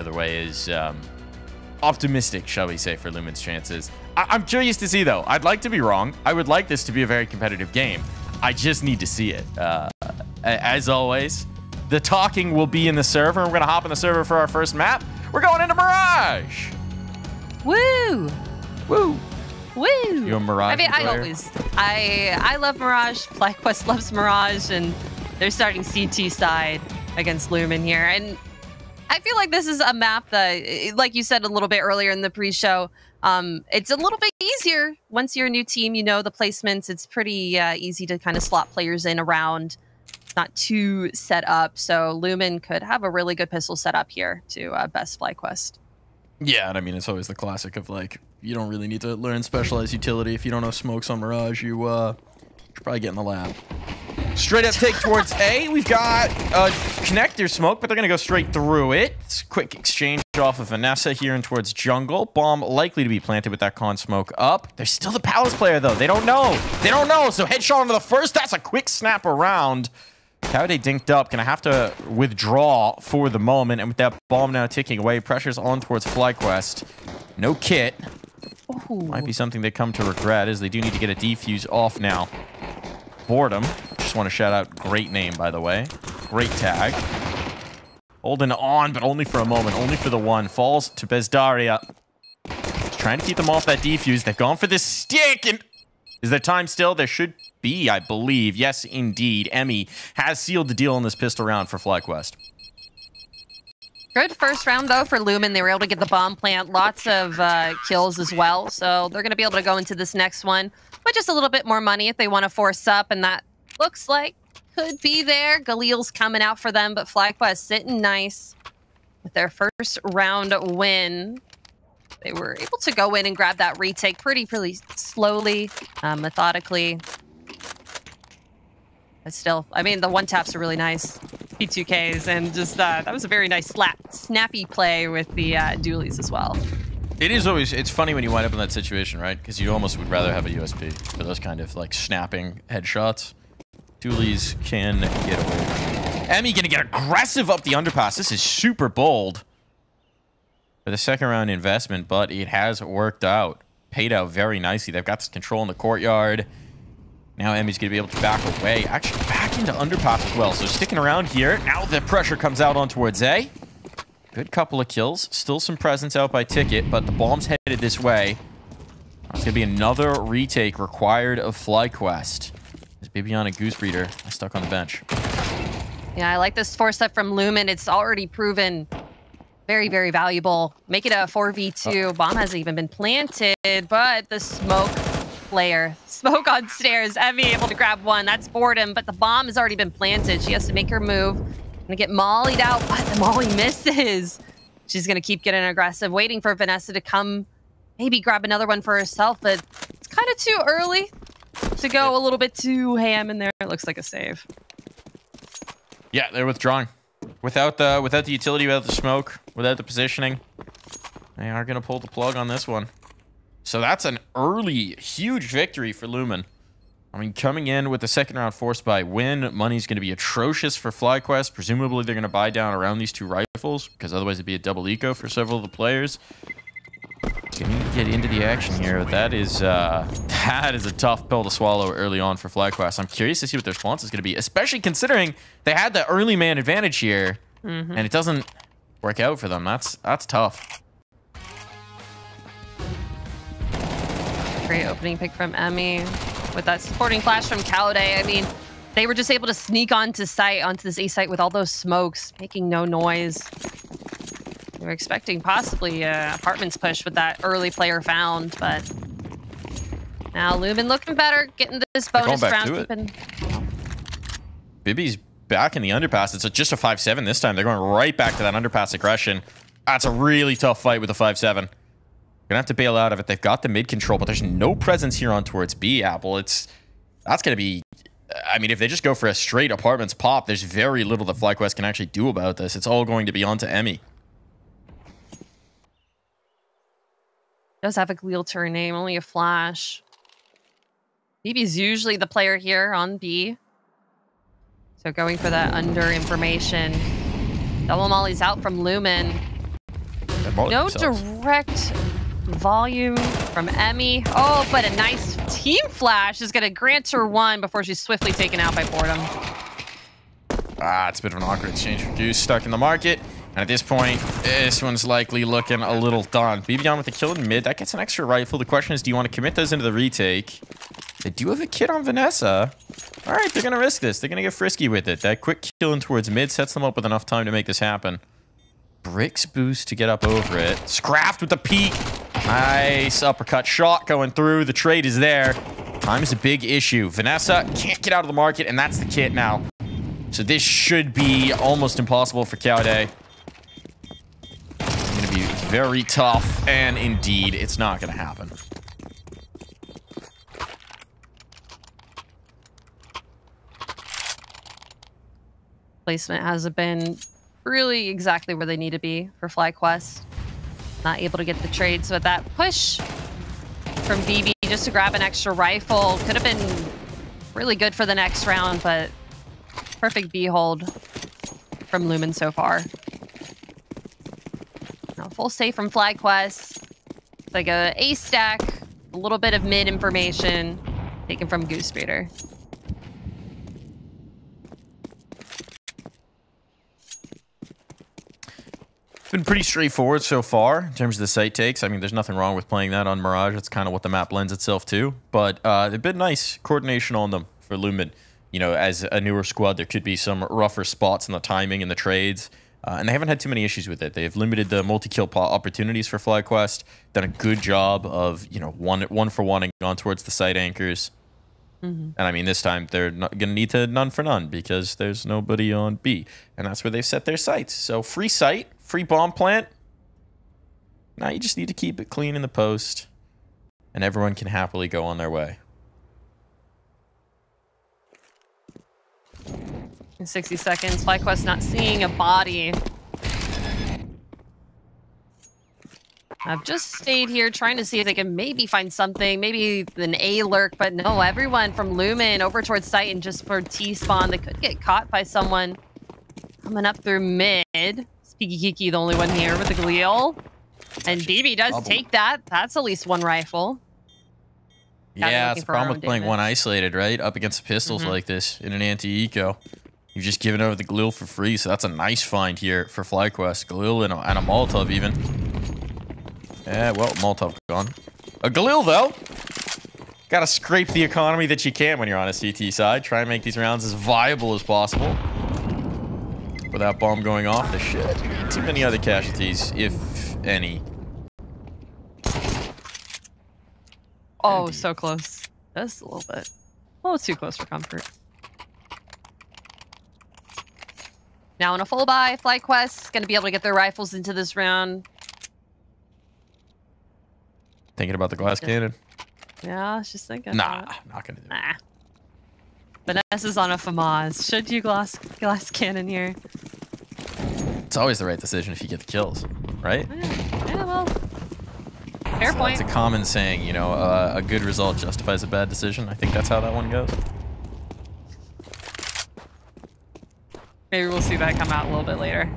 other way is optimistic, shall we say, for Lumen's chances. I'm curious to see, though. I'd like to be wrong. I would like this to be a very competitive game. I just need to see it. As always, the talking will be in the server. We're going to hop in the server for our first map. We're going into Mirage. Woo! Woo! Woo! You a Mirage I mean, player? I love Mirage. FlyQuest loves Mirage, and they're starting CT side against Lumen here. And I feel like this is a map that, like you said a little bit earlier in the pre-show, it's a little bit easier once you're a new team. You know the placements. It's pretty easy to kind of slot players in around. It's not too set up, so Lumen could have a really good pistol setup here to best FlyQuest. Yeah, and I mean, it's always the classic of, like, you don't really need to learn specialized utility. If you don't know smokes on Mirage, you should probably get in the lab. Straight up take towards A. We've got a connector smoke, but they're going to go straight through it. It's a quick exchange off of Vanessa here and towards jungle. Bomb likely to be planted with that con smoke up. There's still the Palace player, though. They don't know. They don't know. So headshot onto the first. That's a quick snap around. Kaude dinked up. Gonna have to withdraw for the moment. And with that bomb now ticking away, pressure's on towards FlyQuest. No kit. Ooh. Might be something they come to regret, as they do need to get a defuse off now. Boredom. Just want to shout out, great name, by the way. Great tag. Holding on, but only for a moment. Only for the one. Falls to bezdaria. Just trying to keep them off that defuse. They've gone for this stick. And is there time still? There should be, I believe. Yes, indeed. Emmy has sealed the deal in this pistol round for FlyQuest. Good first round, though, for Lumen. They were able to get the bomb plant. Lots of kills as well. So they're going to be able to go into this next one with just a little bit more money if they want to force up. And that looks like could be there. Galil's coming out for them, but FlyQuest sitting nice with their first round win. They were able to go in and grab that retake pretty slowly, methodically. But still, I mean, the one taps are really nice. P2Ks, and just that was a very nice snappy play with the dualies as well. It is always, it's funny when you wind up in that situation, right? Because you almost would rather have a USP for those kind of like snapping headshots. Dualies can get away. Emmy gonna get aggressive up the underpass. This is super bold for the second round investment, but it has worked out. Paid out very nicely. They've got this control in the courtyard. Now Emmy's going to be able to back away. Actually, back into underpass as well. So sticking around here. Now the pressure comes out on towards A. Good couple of kills. Still some presence out by Ticket, but the bomb's headed this way. It's going to be another retake required of FlyQuest. There's Bibiana Goosebreeder stuck on the bench. Yeah, I like this 4-step from Lumen. It's already proven very, very valuable. Make it a 4v2. Bomb hasn't even been planted, but the smoke player. Smoke on stairs. Emmy able to grab one. That's Boredom, but the bomb has already been planted. She has to make her move. Gonna get mollied out, but the molly misses. She's gonna keep getting aggressive, waiting for Vanessa to come, maybe grab another one for herself, but it's kind of too early to go a little bit too ham in there. It looks like a save. Yeah, they're withdrawing. Without the utility, without the smoke, without the positioning, they are gonna pull the plug on this one. So that's an early, huge victory for Lumen. I mean, coming in with the second round force buy win, money's going to be atrocious for FlyQuest. Presumably, they're going to buy down around these two rifles, because otherwise it'd be a double eco for several of the players. Can you get into the action here? That is a tough pill to swallow early on for FlyQuest. I'm curious to see what their response is going to be, especially considering they had the early man advantage here, and it doesn't work out for them. That's tough. Great opening pick from Emmy with that supporting flash from Kaude. I mean, they were just able to sneak onto this A site with all those smokes, making no noise. They were expecting possibly apartments push with that early player found, but now Lumen looking better, getting this bonus round. Bibi's back in the underpass. It's just a 5-7 this time. They're going right back to that underpass aggression. That's a really tough fight with a 5-7. Gonna have to bail out of it. They've got the mid control, but there's no presence here on towards B, Apple. That's gonna be, I mean, if they just go for a straight apartments pop, there's very little that FlyQuest can actually do about this. It's all going to be onto Emmy. Does have a Galil turn name, only a flash. BB's usually the player here on B. So going for that under information. Double molly's out from Lumen. No direct volume from Emmy. Oh, but a nice team flash is going to grant her one before she's swiftly taken out by Boredom. It's a bit of an awkward exchange for Goose, stuck in the market. And at this point, this one's likely looking a little done. BB on with the kill in mid. That gets an extra rifle. The question is, do you want to commit those into the retake? They do have a kit on Vanessa. All right, they're going to risk this. They're going to get frisky with it. That quick kill in towards mid sets them up with enough time to make this happen. Bricks boost to get up over it. Scraft with the peek. Nice uppercut shot going through. The trade is there. Time is a big issue. Vanessa can't get out of the market, and that's the kit now. So this should be almost impossible for Cowday. It's going to be very tough, and indeed, it's not going to happen. Placement hasn't been really exactly where they need to be for FlyQuest. Not able to get the trade, so at that push from BB just to grab an extra rifle could have been really good for the next round, but perfect B hold from Lumen so far. Now full save from FlyQuest. It's like a A stack, a little bit of mid information taken from Goose Baiter. It's been pretty straightforward so far in terms of the site takes. I mean, there's nothing wrong with playing that on Mirage. It's kind of what the map lends itself to. But they've been nice coordination on them for Lumen. You know, as a newer squad, there could be some rougher spots in the timing and the trades. And they haven't had too many issues with it. They've limited the multi-kill opportunities for FlyQuest. Done a good job of, you know, one for one and gone towards the site anchors. And I mean, this time they're not going to need to none for none because there's nobody on B. And that's where they've set their sights. So free site, free bomb plant. Now you just need to keep it clean in the post. And everyone can happily go on their way. In 60 seconds, FlyQuest not seeing a body. I've just stayed here trying to see if they can maybe find something, maybe an A lurk, but no, everyone from Lumen over towards site and just for T-spawn. They could get caught by someone coming up through mid. Speaky Kiki, the only one here with the Galil. And BB does take that. That's at least one rifle. Yeah, it's the problem with playing one isolated, right? Up against pistols like this in an anti-eco. You've just given over the Galil for free, so that's a nice find here for FlyQuest. Galil and a Molotov even. Yeah, well, Molotov gone. A Galil, though. Gotta scrape the economy that you can when you're on a CT side. Try and make these rounds as viable as possible. Without bomb going off, there shouldn't be too many other casualties, if any. Oh, indeed. So close. Just a little bit. Oh, it's too close for comfort. Now in a full buy, FlyQuest going to be able to get their rifles into this round. Thinking about the glass cannon? Yeah, I was just thinking. Nah, not going to do it. Nah. Vanessa's on a FAMAS. Should you glass cannon here? It's always the right decision if you get the kills, right? Yeah, well, fair point. It's a common saying, you know, a good result justifies a bad decision. I think that's how that one goes. Maybe we'll see that come out a little bit later.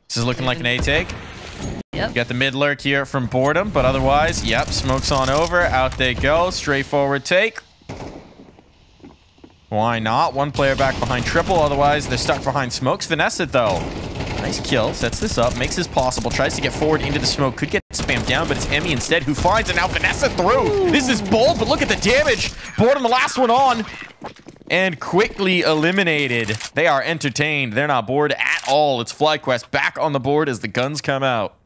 This is looking like an A take. Yep. You got the mid lurk here from Boredom, but otherwise, yep, smoke's on over. Out they go. Straightforward take. Why not? One player back behind triple. Otherwise, they're stuck behind smokes. Vanessa, though. Nice kill. Sets this up. Makes this possible. Tries to get forward into the smoke. Could get spammed down, but it's Emmy instead who finds it. Now Vanessa through. Ooh. This is bold, but look at the damage. Boredom, the last one on. And quickly eliminated. They are entertained. They're not bored at all. It's FlyQuest back on the board as the guns come out.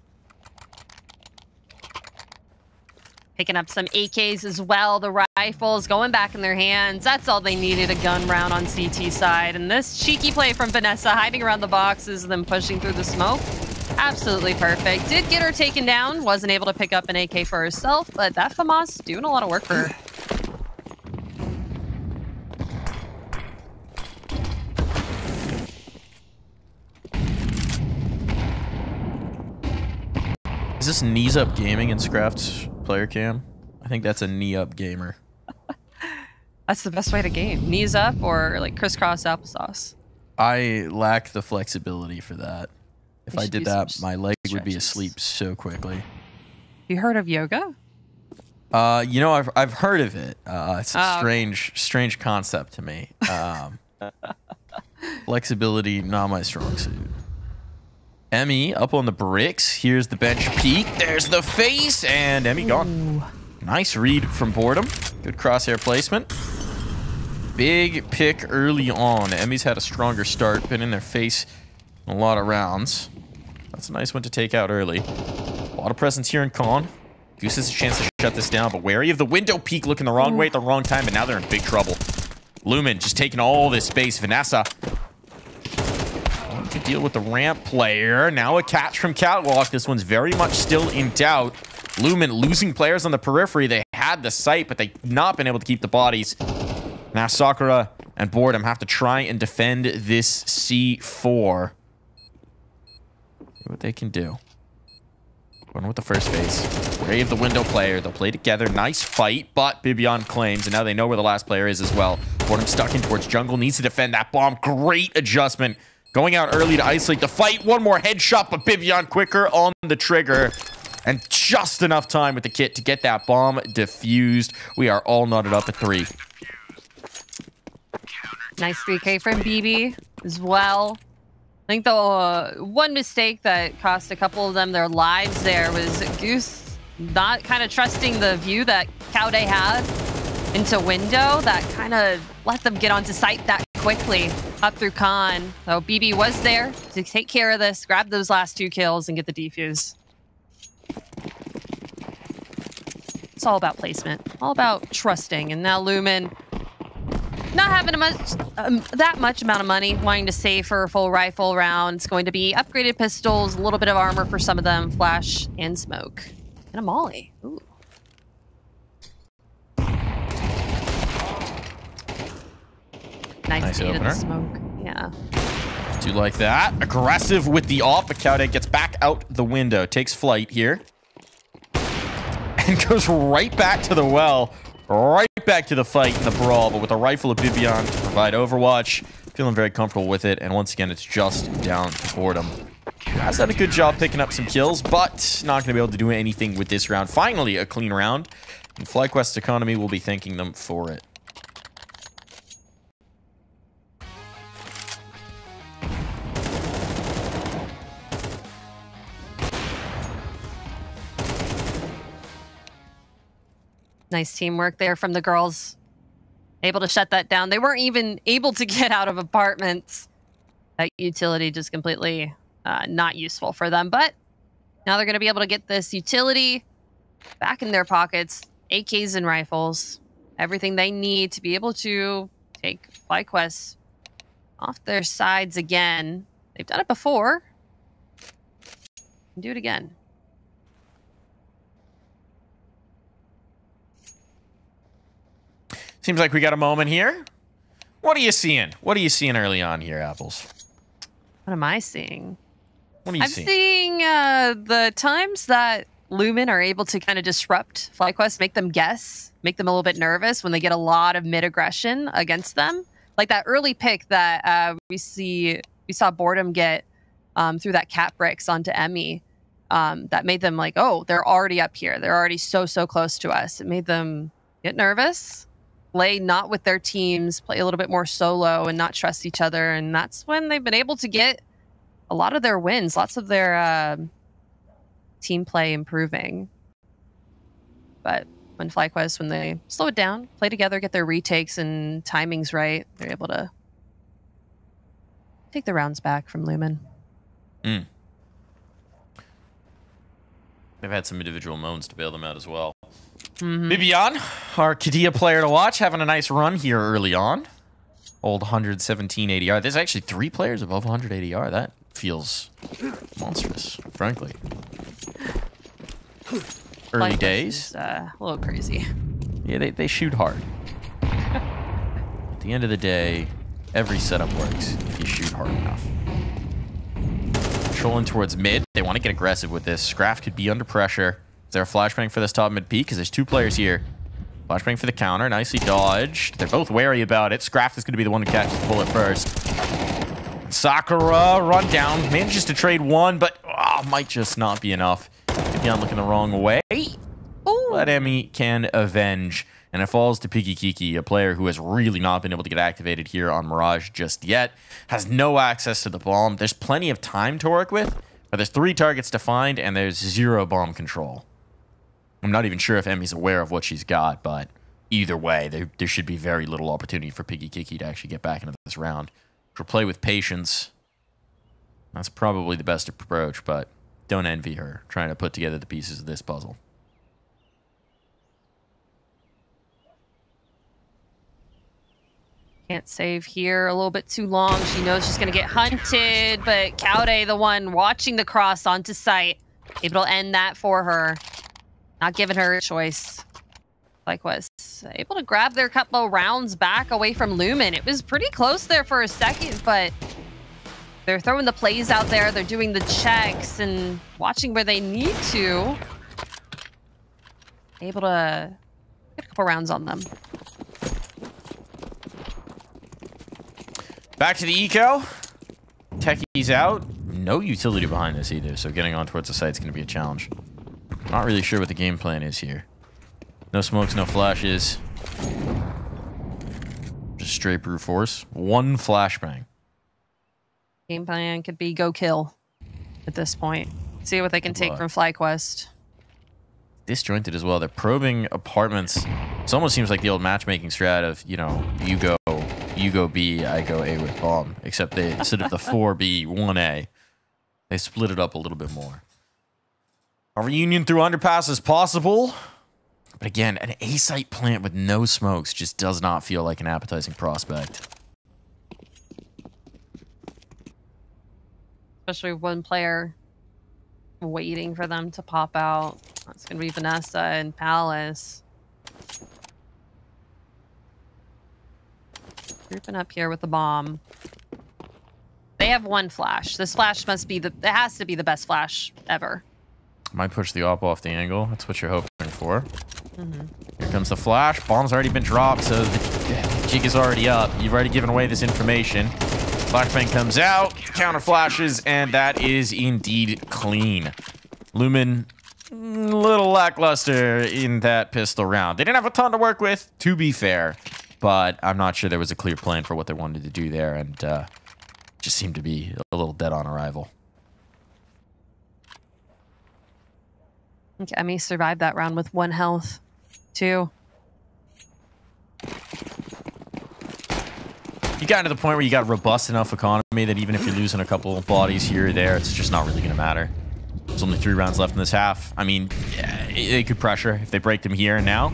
Picking up some AKs as well. The rifles going back in their hands. That's all they needed, a gun round on CT side. And this cheeky play from Vanessa, hiding around the boxes, then pushing through the smoke. Absolutely perfect. Did get her taken down. Wasn't able to pick up an AK for herself, but that FAMAS doing a lot of work for her. Is this knees up gaming in Scraft's player cam? I think that's a knee up gamer. That's the best way to game. Knees up or like crisscross applesauce. I lack the flexibility for that. If I did that, my leg would be asleep so quickly. You heard of yoga? You know, I've heard of it. It's a strange concept to me. Flexibility, not my strong suit. Emmy up on the bricks. Here's the bench peek. There's the face, and Emmy gone. Nice read from Boredom. Good crosshair placement. Big pick early on. Emmy's had a stronger start. Been in their face a lot of rounds. That's a nice one to take out early. A lot of presence here in Con. Goose has a chance to shut this down, but wary of the window peek, looking the wrong way at the wrong time, and now they're in big trouble. Lumen just taking all this space. Vanessa to deal with the ramp player. Now a catch from Catwalk. This one's very much still in doubt. Lumen losing players on the periphery. They had the sight, but they've not been able to keep the bodies. Now Sakura and Boredom have to try and defend this C4. See what they can do. Going with the first phase. Wary of the window player. They'll play together. Nice fight, but Bibian claims, and now they know where the last player is as well. Boredom stuck in towards jungle. Needs to defend that bomb. Great adjustment. Going out early to isolate the fight. One more headshot, but Bibian quicker on the trigger. And just enough time with the kit to get that bomb defused. We are all knotted up at 3. Nice 3K from BB as well. I think the one mistake that cost a couple of them their lives there was Goose not kind of trusting the view that Cowday had into window. That kind of let them get onto site that quickly up through Con. So BB was there to take care of this, grab those last 2 kills, and get the defuse. It's all about placement, all about trusting. And now Lumen not having that much amount of money, wanting to save for a full rifle round. It's going to be upgraded pistols, a little bit of armor for some of them, flash and smoke. And a molly. Ooh. Nice bait of the smoke. Yeah. Do like that. Aggressive with the op, but Cowday gets back out the window. Takes flight here. And goes right back to the well. Right back to the fight in the brawl, but with a rifle of Bibian to provide overwatch. Feeling very comfortable with it, and once again, it's just down to Boredom. Has done a good job picking up some kills, but not going to be able to do anything with this round. Finally, a clean round, and FlyQuest Economy will be thanking them for it. Nice teamwork there from the girls. Able to shut that down. They weren't even able to get out of apartments. That utility just completely not useful for them. But now they're going to be able to get this utility back in their pockets. AKs and rifles. Everything they need to be able to take FlyQuest off their sides again. They've done it before. Do it again. Seems like we got a moment here. What are you seeing? What are you seeing early on here, Apples? What am I seeing? What are you seeing? I'm seeing the times that Lumen are able to kind of disrupt FlyQuest, make them guess, make them a little bit nervous when they get a lot of mid-aggression against them. Like that early pick that we saw Boredom get through that cat bricks onto Emmy. That made them like, oh, they're already up here. They're already so close to us. It made them get nervous. Play not with their teams, play a little bit more solo and not trust each other. And that's when they've been able to get a lot of their wins, lots of their team play improving. But when FlyQuest, when they slow it down, play together, get their retakes and timings right, they're able to take the rounds back from Lumen. They've had some individual moments to bail them out as well. Bibian, our Kadia player to watch, having a nice run here early on. Old 117 ADR. There's actually 3 players above 100 ADR. That feels monstrous, frankly. Early days. A little crazy. Yeah, they shoot hard. At the end of the day, every setup works if you shoot hard enough. Trolling towards mid. They want to get aggressive with this. Scraff could be under pressure. Is there a flashbang for this top mid peak? Because there's 2 players here. Flashbang for the counter. Nicely dodged. They're both wary about it. Scraff is going to be the one who catches the bullet first. Sakura run down, manages to trade one, but might just not be enough. Maybe I'm looking the wrong way. Ooh. But Emmy can avenge. And it falls to Piggy Kiki, a player who has really not been able to get activated here on Mirage just yet. Has no access to the bomb. There's plenty of time to work with, but there's 3 targets to find, and there's 0 bomb control. I'm not even sure if Emmy's aware of what she's got, but either way, there should be very little opportunity for Piggy Kiki to actually get back into this round. She'll play with patience. That's probably the best approach, but don't envy her trying to put together the pieces of this puzzle. Can't save here a little bit too long. She knows she's going to get hunted, but Kaude, the one watching the cross onto site, able to end that for her. Not giving her a choice. FlyQuest able to grab their couple rounds back away from Lumen. It was pretty close there for a second, but they're throwing the plays out there. They're doing the checks and watching where they need to. Able to get a couple rounds on them. Back to the eco. Techie's out. No utility behind this either, so getting on towards the site is going to be a challenge. Not really sure what the game plan is here. No smokes, no flashes. Just straight brute force. 1 flashbang. Game plan could be go kill at this point. See what they can take from FlyQuest. Disjointed as well. They're probing apartments. It almost seems like the old matchmaking strat of, you know, you go B, I go A with bomb. Except they, instead of the 4B, 1A, they split it up a little bit more. A reunion through underpass is possible. But again, an A-site plant with no smokes just does not feel like an appetizing prospect. Especially with one player waiting for them to pop out. That's going to be Vanessa and Palace. Grouping up here with the bomb. They have 1 flash. This flash must be it has to be the best flash ever. Might push the op off the angle. That's what you're hoping for. Here comes the flash. Bomb's already been dropped, so the jig is already up. You've already given away this information. Flashbang comes out, counter flashes, and that is indeed clean. Lumen, a little lackluster in that pistol round. They didn't have a ton to work with, to be fair, but I'm not sure there was a clear plan for what they wanted to do there, and just seemed to be a little dead on arrival. I think Emmy survived that round with 1 health, too. You got to the point where you got robust enough economy that even if you're losing a couple of bodies here or there, it's just not really going to matter. There's only 3 rounds left in this half. I mean, yeah, they could pressure if they break them here and now.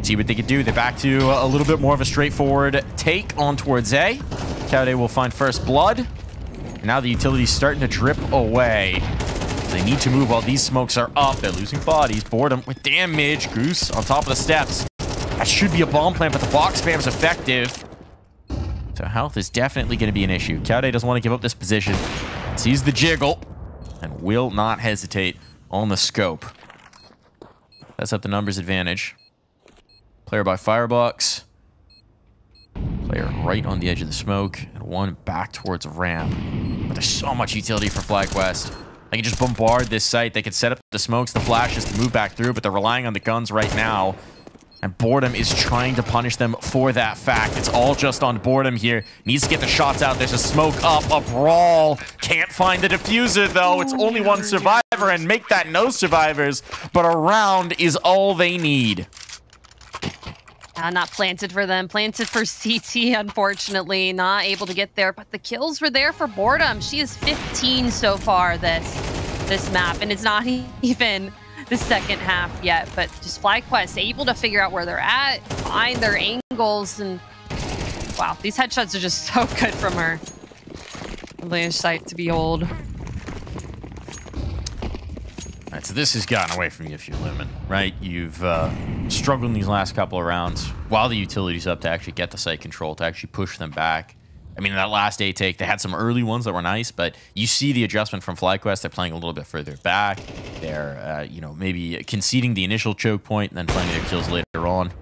See what they could do. They're back to a little bit more of a straightforward take on towards A. Kaude will find first blood. And now the utility's starting to drip away. They need to move while these smokes are up. They're losing bodies. Boredom with damage. Goose on top of the steps. That should be a bomb plant, but the box spam is effective. So health is definitely going to be an issue. Kaude doesn't want to give up this position. Sees the jiggle and will not hesitate on the scope. That's up the numbers advantage. Player by firebox. Player right on the edge of the smoke. And 1 back towards ramp. But there's so much utility for FlyQuest. They can just bombard this site. They can set up the smokes, the flashes to move back through, but they're relying on the guns right now. And Boredom is trying to punish them for that fact. It's all just on Boredom here. Needs to get the shots out. There's a smoke up, a brawl. Can't find the diffuser, though. It's only 1 survivor, and make that no survivors. But a round is all they need. Not planted for them. Planted for CT, unfortunately. Not able to get there, but the kills were there for Boredom. She is 15 so far this map, and it's not even the second half yet, but just FlyQuest able to figure out where they're at, find their angles, and wow, these headshots are just so good from her. Really a sight to behold. All right, so this has gotten away from you if you're Lumen, right? You've struggled in these last couple of rounds while the utility's up to actually get the site control, to actually push them back. I mean, in that last A take, they had some early ones that were nice, but you see the adjustment from FlyQuest. They're playing a little bit further back. They're, you know, maybe conceding the initial choke point and then finding their kills later on.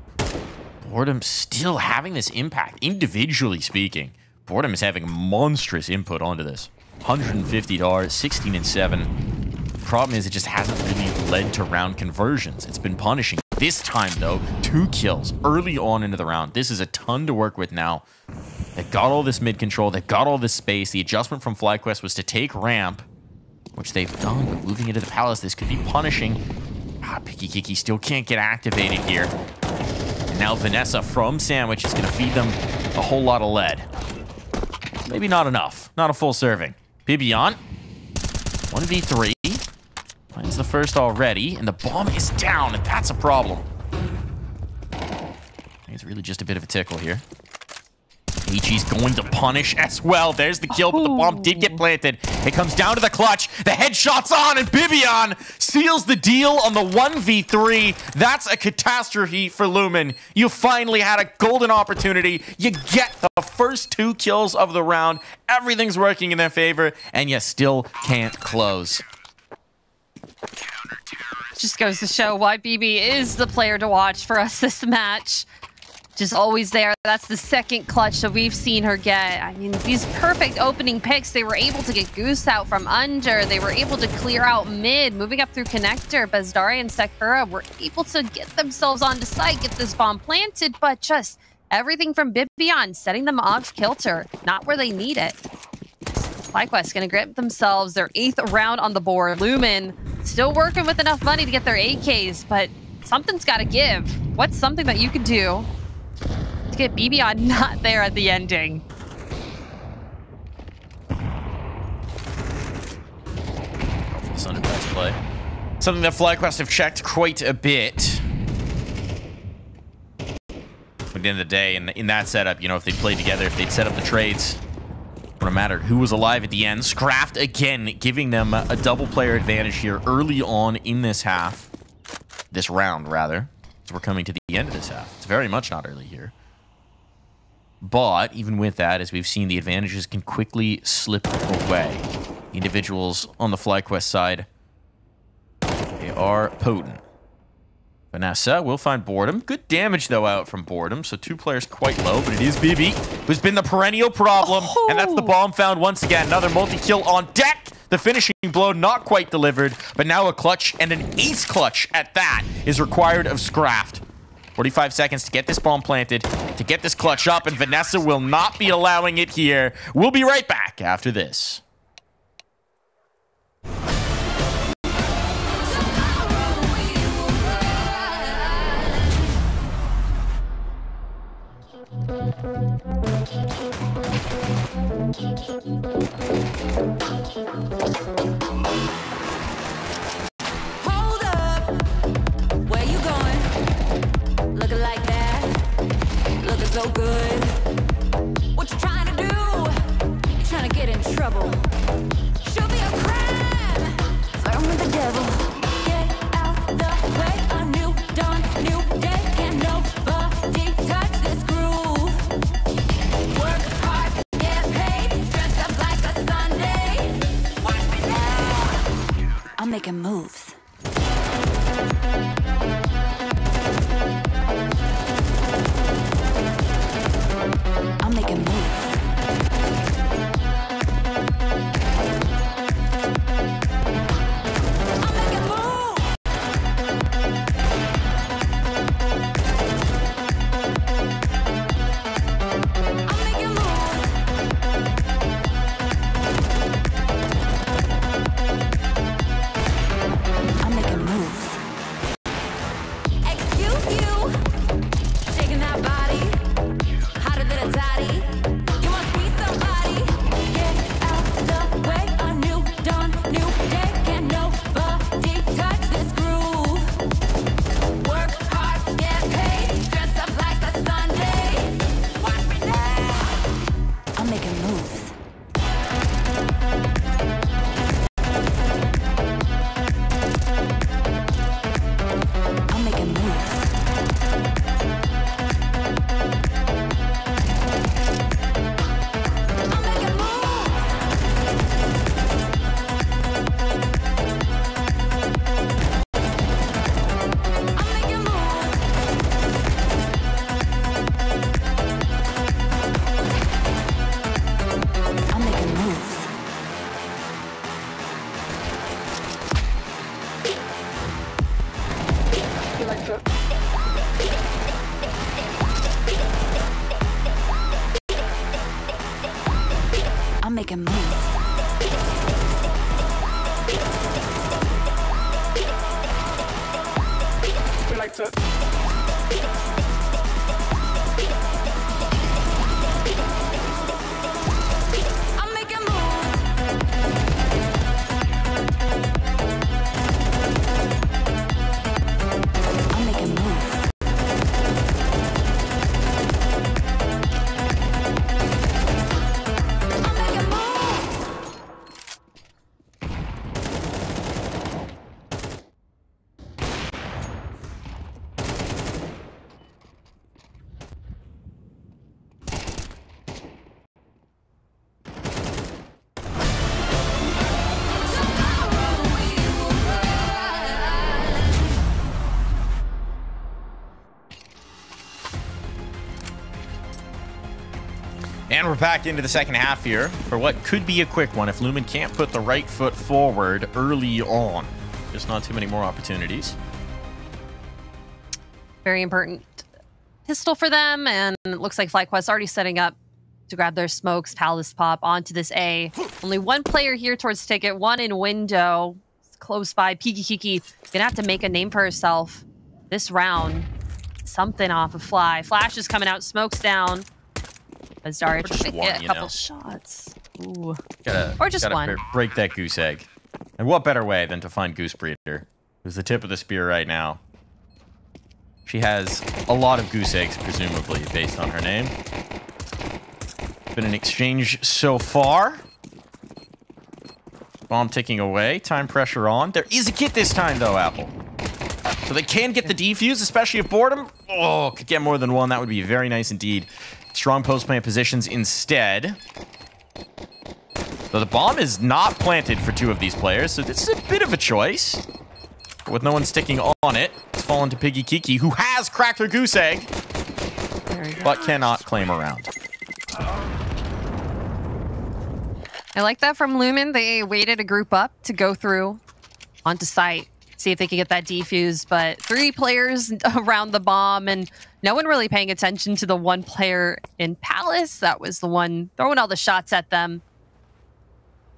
Boredom still having this impact, individually speaking. Boredom is having monstrous input onto this. $150, 16 and 7. Problem is, it just hasn't really led to round conversions. It's been punishing. This time, though, 2 kills early on into the round. This is a ton to work with now. They've got all this mid control. They've got all this space. The adjustment from FlyQuest was to take ramp, which they've done, but moving into the palace, this could be punishing. Picky Kiki still can't get activated here. And now Vanessa from Sandwich is going to feed them a whole lot of lead. Maybe not enough. Not a full serving. Bibion, 1v3. Finds the first already, and the bomb is down, and that's a problem. It's really just a bit of a tickle here. HE's going to punish as well. There's the kill, but the bomb did get planted. It comes down to the clutch. The headshot's on, and Bibion seals the deal on the 1v3. That's a catastrophe for Lumen. You finally had a golden opportunity. You get the first 2 kills of the round. Everything's working in their favor, and you still can't close. Just goes to show why BB is the player to watch for us this match. Just always there. That's the second clutch that we've seen her get. I mean, these perfect opening picks, they were able to get Goose out from under. They were able to clear out mid, moving up through connector. bezdaria and Sakura were able to get themselves onto site, get this bomb planted, but just everything from Bibion, setting them off kilter, not where they need it. FlyQuest gonna grip themselves their 8th round on the board. Lumen still working with enough money to get their AKs, but something's gotta give. What's something that you could do to get Bibion not there at the ending? This Anubis play. Something that FlyQuest have checked quite a bit. At the end of the day, in that setup, you know, if they played together, if they'd set up the trades, wouldn't have mattered who was alive at the end. Scraft again, giving them a double player advantage here early on in this half. This round, rather. So we're coming to the end of this half. It's very much not early here. But even with that, as we've seen, the advantages can quickly slip away. The individuals on the FlyQuest side, they are potent. Vanessa will find Boredom. Good damage, though, out from Boredom. So 2 players quite low, but it is BB, who's been the perennial problem. Oh. And that's the bomb found once again. Another multi-kill on deck. The finishing blow not quite delivered, but now a clutch, and an ace clutch at that, is required of Scraft. 45 seconds to get this bomb planted, to get this clutch up, and Vanessa will not be allowing it here. We'll be right back after this. Hold up, where you going? Looking like that, looking so good. What you trying to do? You trying to get in trouble? Show me a crime, flirting with the devil. Get out the way, a new dawn, new day. Can't nobody touch this groove. Work hard, get paid, dress up like a Sunday. Watch me now, I'm making moves. making moves. We like to. I'm making moves. I'm making moves. I'm making moves. And we're back into the second half here for what could be a quick one if Lumen can't put the right foot forward early on. Just not too many more opportunities. Very important pistol for them, and it looks like FlyQuest already setting up to grab their smokes, palace pop onto this A. Only one player here towards ticket, one in window. It's close by. Kiki gonna have to make a name for herself this round. Something off of Fly. Flash is coming out, smokes down. bezdaria just trying to one, get a you couple know. shots. Ooh. Or just one. Break that goose egg. And what better way than to find Goose Breeder, who's the tip of the spear right now. She has a lot of goose eggs, presumably, based on her name. Been an exchange so far. Bomb ticking away. Time pressure on. There is a kit this time, though, Apple. So they can get the defuse, especially if boredom. Oh, could get more than one. That would be very nice indeed. Strong post-plant positions instead. Though the bomb is not planted for two of these players, so this is a bit of a choice. With no one sticking on it, it's fallen to Piggy Kiki, who has cracked her goose egg, but cannot claim a round. I like that from Lumen. They waited a group up to go through onto site, see if they could get that defuse, but 3 players around the bomb and no one really paying attention to the one player in Palace. That was the one throwing all the shots at them.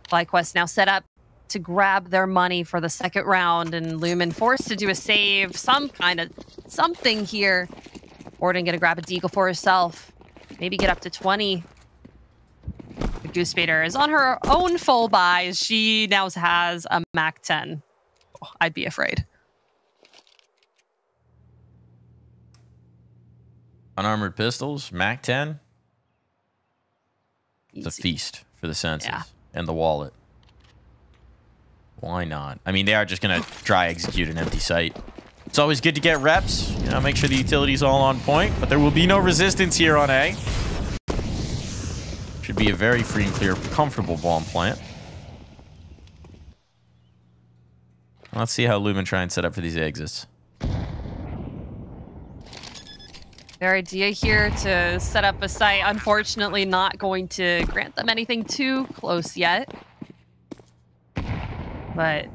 FlyQuest now set up to grab their money for the second round, and Lumen forced to do a save, some kind of something here. Orden gonna grab a deagle for herself, maybe get up to 20. The Goose Baiter is on her own full buy. She now has a Mac 10. Oh, I'd be afraid. Unarmored pistols, Mac 10. It's a Easy. feast for the senses Yeah. and the wallet. Why not? I mean, they are just going to dry execute an empty site. It's always good to get reps. You know, make sure the utility's all on point, but there will be no resistance here on A. Should be a very free and clear, comfortable bomb plant. Let's see how Lumen try and set up for these exits. Their idea here to set up a site, unfortunately not going to grant them anything too close yet. But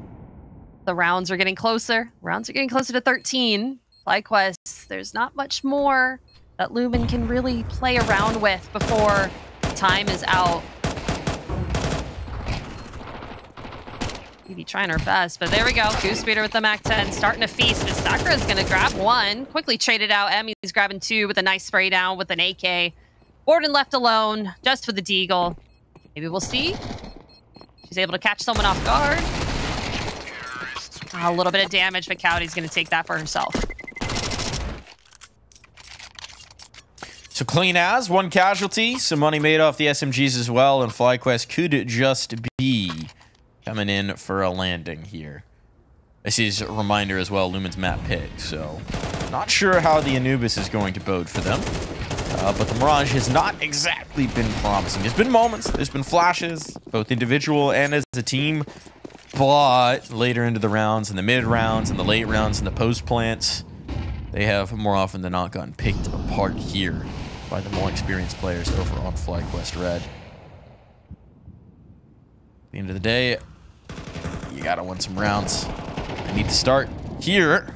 the rounds are getting closer. Rounds are getting closer to 13. FlyQuest, there's not much more that Lumen can really play around with before time is out. Maybe trying her best, but there we go. Goose Baiter with the Mac 10, starting to feast. But Sakura's gonna grab one. Quickly traded out. Emmy's grabbing 2 with a nice spray down with an AK. Borden left alone, just for the deagle. Maybe we'll see. She's able to catch someone off guard. A little bit of damage, but Cowdy's gonna take that for herself. So clean as, 1 casualty, some money made off the SMGs as well, and FlyQuest could just be coming in for a landing here. This is a reminder as well, Lumen's map pick, so not sure how the Anubis is going to bode for them. But the Mirage has not exactly been promising. There's been moments, there's been flashes, both individual and as a team, but later into the rounds, in the mid rounds, in the late rounds, in the post plants, they have more often than not gotten picked apart here by the more experienced players over on FlyQuest Red. At the end of the day, you gotta win some rounds. I need to start here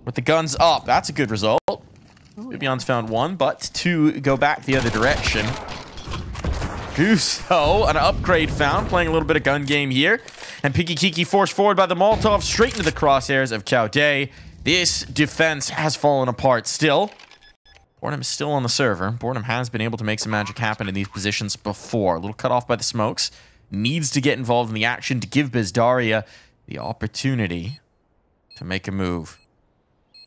with the guns up. That's a good result. Bibion's found 1, but 2 go back the other direction. Goose, though, an upgrade found, playing a little bit of gun game here. And Piki Kiki forced forward by the Molotov, straight into the crosshairs of Cao Day. This defense has fallen apart still. Boredom is still on the server. Boredom has been able to make some magic happen in these positions before. A little cut off by the smokes. Needs to get involved in the action to give bezdaria the opportunity to make a move.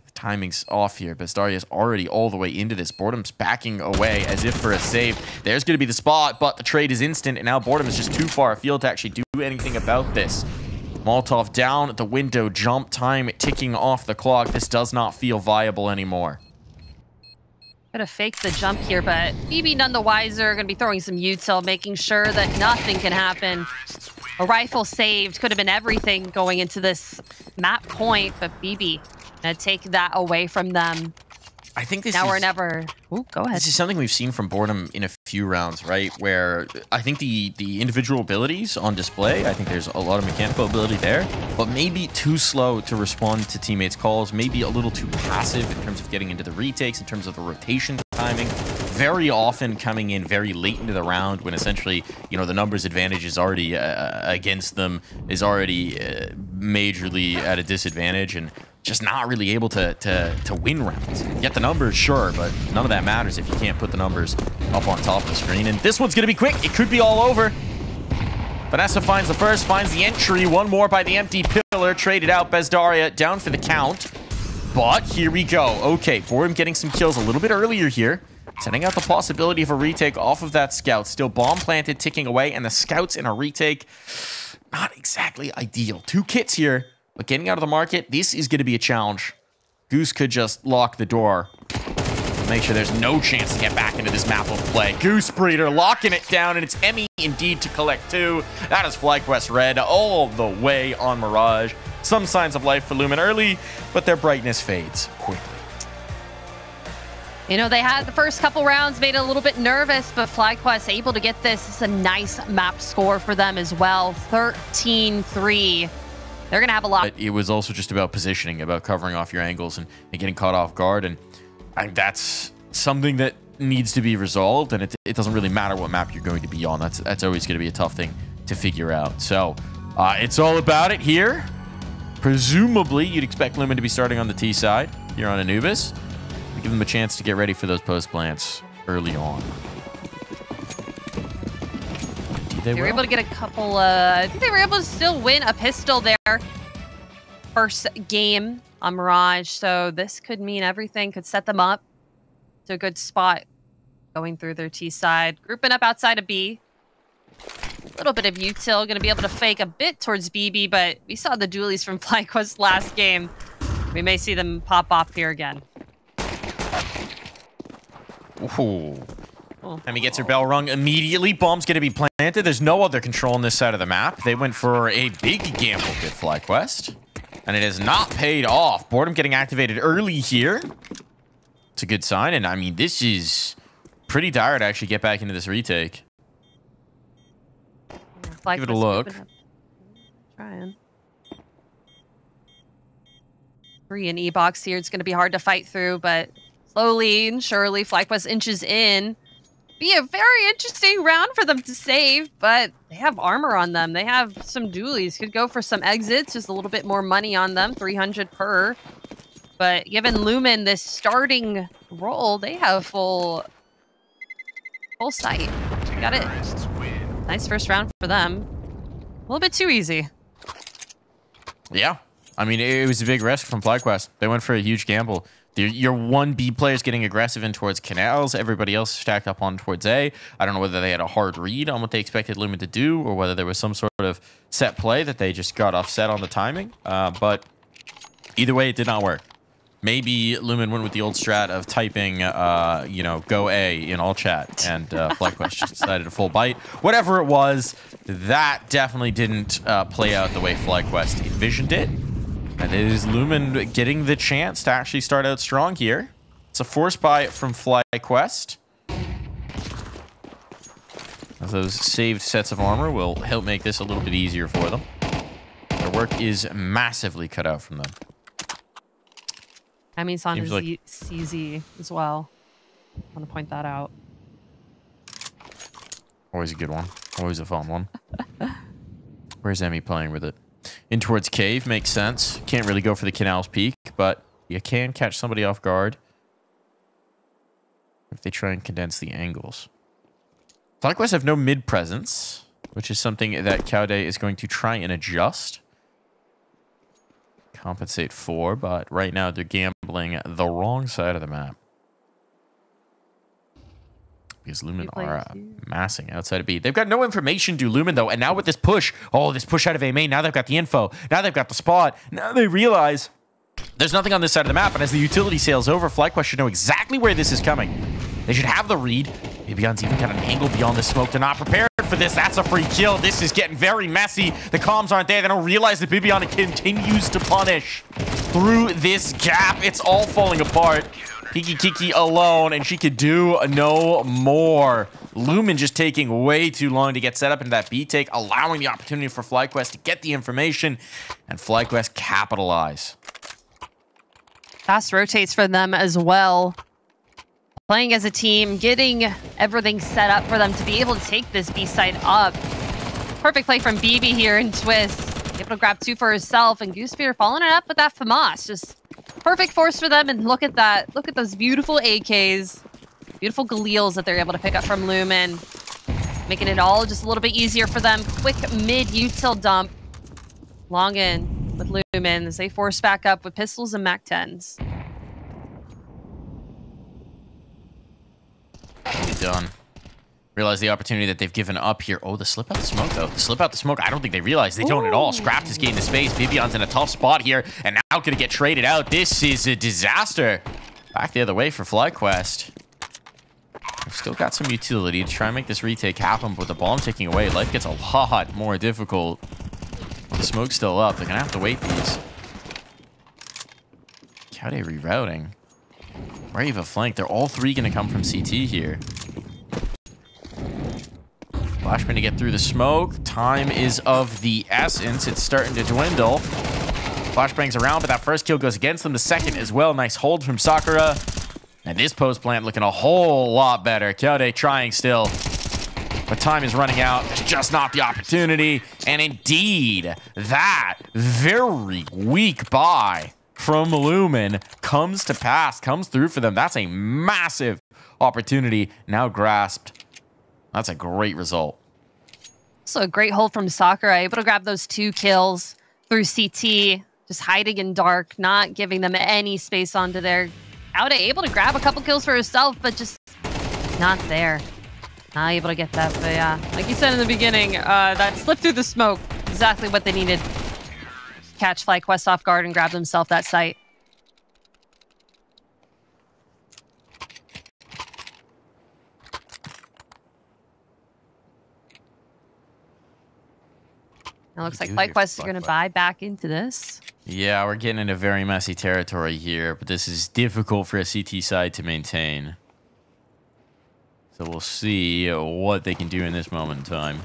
The timing's off here. bezdaria is already all the way into this. Boredom's backing away as if for a save. There's going to be the spot, but the trade is instant, and now Boredom is just too far afield to actually do anything about this. Molotov down at the window, jump time ticking off the clock. This does not feel viable anymore. Gonna fake the jump here, but BB none the wiser. Gonna be throwing some util, making sure that nothing can happen. A rifle saved. Could have been everything going into this map point, but BB gonna take that away from them. I think this now is... or never. Ooh, go ahead. This is something we've seen from Boredom in a few rounds, right? Where I think the individual abilities on display, I think there's a lot of mechanical ability there, but maybe too slow to respond to teammates' calls, maybe a little too passive in terms of getting into the retakes, in terms of the rotation timing. Very often coming in very late into the round when essentially, you know, the numbers advantage is already against them, is already majorly at a disadvantage, and just not really able to win rounds. Get the numbers, sure, but none of that matters if you can't put the numbers up on top of the screen. And this one's going to be quick. It could be all over. Vanessa finds the first, finds the entry. One more by the empty pillar. Traded out. bezdaria down for the count. But here we go. Okay, Boredom getting some kills a little bit earlier here. Setting out the possibility of a retake off of that scout. Still bomb planted, ticking away. And the scouts in a retake, not exactly ideal. 2 kits here. But getting out of the market, this is going to be a challenge. Goose could just lock the door. Make sure there's no chance to get back into this map of play. Goose Breeder locking it down, and it's Emmy indeed to collect 2. That is FlyQuest red all the way on Mirage. Some signs of life for Lumen early, but their brightness fades quickly. You know, they had the first couple rounds, made it a little bit nervous, but FlyQuest able to get this. It's a nice map score for them as well. 13-3. They're going to have a lot. It was also just about positioning, about covering off your angles and getting caught off guard. And that's something that needs to be resolved. And it doesn't really matter what map you're going to be on. That's always going to be a tough thing to figure out. So it's all about it here. Presumably, you'd expect Lumen to be starting on the T side here on Anubis. Give them a chance to get ready for those post plants early on. They were able to get a couple, I think they were able to still win a pistol there. First game on Mirage, so this could mean everything, could set them up to a good spot going through their T side. Grouping up outside of B. A little bit of util, going to be able to fake a bit towards BB, but we saw the dualies from FlyQuest last game. We may see them pop off here again. Ooh. Emmy gets her bell rung immediately. Bomb's going to be planted. There's no other control on this side of the map. They went for a big gamble with FlyQuest, and it has not paid off. Boredom getting activated early here. It's a good sign, and I mean, this is pretty dire to actually get back into this retake. Yeah, give it a look. Trying. 3 in E-box here. It's going to be hard to fight through, but slowly and surely, FlyQuest inches in. Be a very interesting round for them to save, but they have armor on them. They have some dualies. Could go for some exits, just a little bit more money on them, 300 per. But given Lumen this starting role, they have full sight. Got it. Nice first round for them. A little bit too easy. Yeah. I mean, it was a big risk from FlyQuest. They went for a huge gamble. Your 1B player's getting aggressive in towards canals. Everybody else stacked up on towards A. I don't know whether they had a hard read on what they expected Lumen to do or whether there was some sort of set play that they just got offset on the timing. But either way, it did not work. Maybe Lumen went with the old strat of typing, you know, go A in all chat, and FlyQuest just decided to full bite. Whatever it was, that definitely didn't play out the way FlyQuest envisioned it. And it is Lumen getting the chance to actually start out strong here. It's a force buy from FlyQuest. As those saved sets of armor will help make this a little bit easier for them. Their work is massively cut out from them. I mean, Sandra's like CZ as well. I want to point that out. Always a good one. Always a fun one. Where's Emmy playing with it? In towards cave. Makes sense. Can't really go for the canal's peak, but you can catch somebody off guard if they try and condense the angles. FlyQuest have no mid presence, which is something that Cowday is going to try and adjust. Compensate for, but right now they're gambling the wrong side of the map. Because Lumen are massing outside of B. They've got no information to Lumen, though. And now with this push, this push out of A main, now they've got the info. Now they've got the spot. Now they realize there's nothing on this side of the map. And as the utility sails over, FlyQuest should know exactly where this is coming. They should have the read. Beyond's even got an angle beyond the smoke. They're not prepared for this. That's a free kill. This is getting very messy. The comms aren't there. They don't realize that Bibiana continues to punish through this gap. It's all falling apart. Kiki alone, and she could do no more. Lumen just taking way too long to get set up into that B take, allowing the opportunity for FlyQuest to get the information, and FlyQuest capitalize. Fast rotates for them as well. Playing as a team, getting everything set up for them to be able to take this B side up. Perfect play from BB here in Twist. Able to grab 2 for herself, and Goosebeard following it up with that FAMAS. Just perfect force for them, and look at that. Look at those beautiful AKs. Beautiful Galeals that they're able to pick up from Lumen. Making it all just a little bit easier for them. Quick mid-util dump. Long in with Lumen as they force back up with pistols and MAC-10s. Done. Realize the opportunity that they've given up here. Oh, the slip out the smoke, though. The slip out the smoke, I don't think they realize. They don't at all. Scrapped has gained the space. Bibion's in a tough spot here, and now going to get traded out. This is a disaster. Back the other way for FlyQuest. They've still got some utility to try and make this retake happen, but with the bomb taking away, life gets a lot more difficult. The smoke's still up. They're going to have to wait these. Cowday rerouting. Brave a flank. They're all 3 going to come from CT here. Flashman to get through the smoke. Time is of the essence. It's starting to dwindle. Flashbangs around, but that first kill goes against them. The second as well. Nice hold from Sakura. And this post plant looking a whole lot better. Cowday trying still. But time is running out. There's just not the opportunity. And indeed, that very weak buy from Lumen comes to pass. Comes through for them. That's a massive opportunity now grasped. That's a great result. So a great hold from Sakura, able to grab those 2 kills through CT, just hiding in dark, not giving them any space onto their Auda, able to grab a couple kills for herself, but just not there. Not able to get that, but yeah, like you said in the beginning, that slip through the smoke, exactly what they needed. Catch FlyQuest off guard and grab themselves that site. It looks like FlyQuest are going to buy back into this. Yeah, we're getting into very messy territory here, but this is difficult for a CT side to maintain. So we'll see what they can do in this moment in time.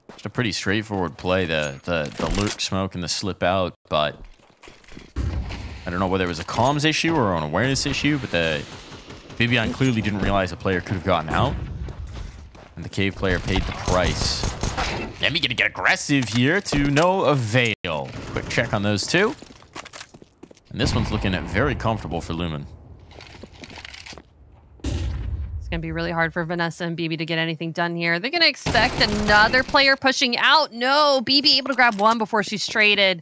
It's a pretty straightforward play, the lurk smoke and the slip out, but I don't know whether it was a comms issue or an awareness issue, but the Bibion clearly didn't realize a player could have gotten out. And the cave player paid the price. Emmy gonna get aggressive here to no avail. Quick check on those 2. And this one's looking very comfortable for Lumen. It's going to be really hard for Vanessa and BB to get anything done here. They're going to expect another player pushing out. No, BB able to grab 1 before she's traded.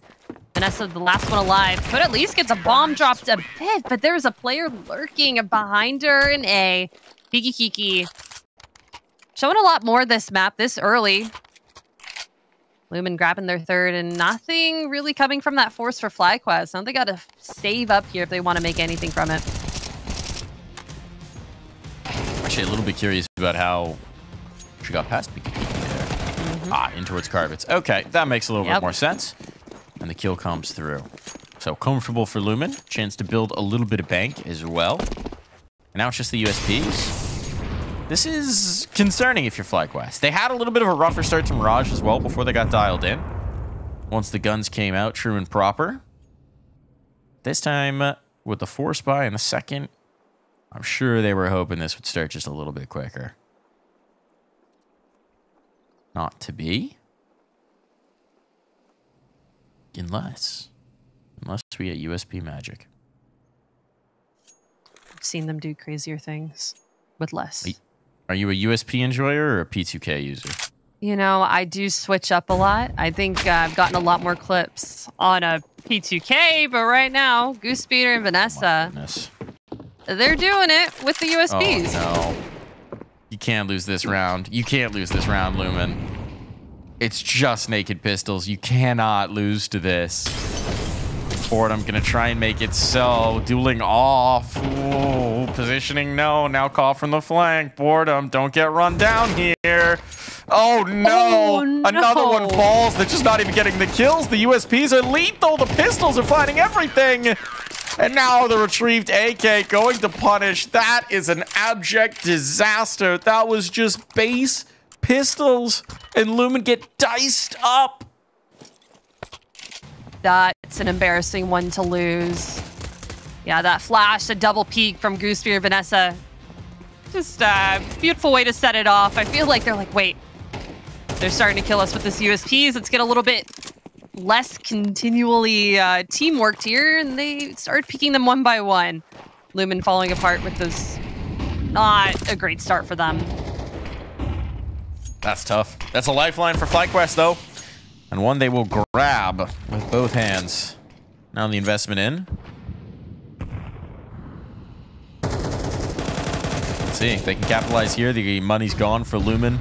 Vanessa, the last one alive, could at least get the bomb dropped a bit, but there's a player lurking behind her in A. Kiki. Showing a lot more this map this early. Lumen grabbing their 3rd, and nothing really coming from that force for FlyQuest. Now they got to save up here if they want to make anything from it. Actually, a little bit curious about how she got past Kiki there. In towards Carpets. Okay, that makes a little bit more sense. And the kill comes through. So comfortable for Lumen. Chance to build a little bit of bank as well. And now it's just the USPs. This is concerning if you're FlyQuest. They had a little bit of a rougher start to Mirage as well before they got dialed in. Once the guns came out, true and proper. This time with the force buy in the second, I'm sure they were hoping this would start just a little bit quicker. Not to be. Unless we get USP magic. I've seen them do crazier things with less. Are you a USP enjoyer or a P2K user? You know, I do switch up a lot. I think I've gotten a lot more clips on a P2K, but right now, Goosebiter and Vanessa, they're doing it with the USPs. Oh, no. You can't lose this round. You can't lose this round, Lumen. It's just naked pistols. You cannot lose to this. Boredom gonna try and make it so. Dueling off. Ooh, positioning, no. Now call from the flank. Boredom, don't get run down here. Oh no. Another one falls. They're just not even getting the kills. The USPs are lethal. The pistols are finding everything. And now the retrieved AK going to punish. That is an abject disaster. That was just base pistols. And Lumen get diced up. That's an embarrassing one to lose. Yeah, that flash, a double peek from Goosebiter and Vanessa. Just a beautiful way to set it off. I feel like they're like, wait, they're starting to kill us with this USPs. Let's get a little bit less continually teamworked here. And they started peeking them one by one. Lumen falling apart with those. Not a great start for them. That's tough. That's a lifeline for FlyQuest, though. And one they will grab with both hands. Now the investment in. Let's see if they can capitalize here. The money's gone for Lumen.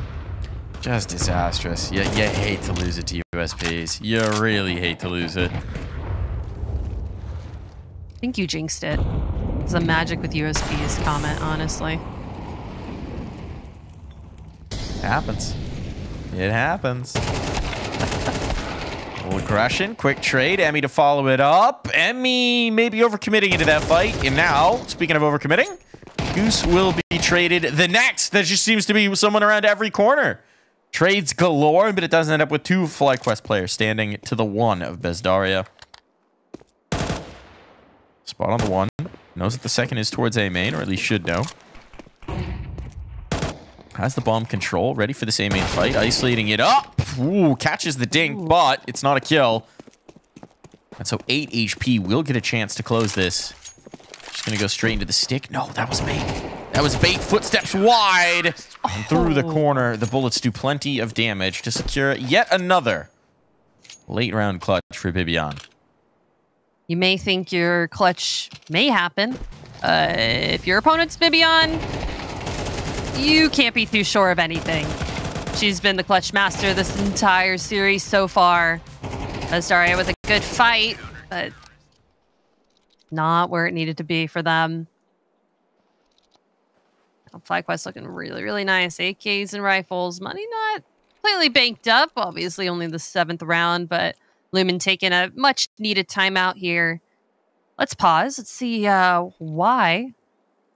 Just disastrous. You hate to lose it to USPs. You really hate to lose it. I think you jinxed it. It's a magic with USPs comment, honestly. It happens. It happens. Little aggression, quick trade. Emmy to follow it up. Emmy maybe overcommitting into that fight. And now, speaking of overcommitting, Goose will be traded the next. There just seems to be someone around every corner. Trades galore, but it does end up with two FlyQuest players standing to the one of bezdaria. Spot on the one. Knows that the second is towards A main, or at least should know. Has the bomb control, ready for this A main fight. Isolating it up. Ooh, catches the dink, but it's not a kill. And so 8 HP will get a chance to close this. Just gonna go straight into the stick. No, that was bait. That was bait. Footsteps wide. And through the corner, the bullets do plenty of damage to secure yet another late round clutch for Bibian. You may think your clutch may happen. If your opponent's Bibian, you can't be too sure of anything. She's been the clutch master this entire series so far. bezdaria with a good fight, but not where it needed to be for them. FlyQuest looking really, really nice. AKs and rifles. Money not completely banked up. Obviously only the 7th round, but Lumen taking a much needed timeout here. Let's pause. Let's see why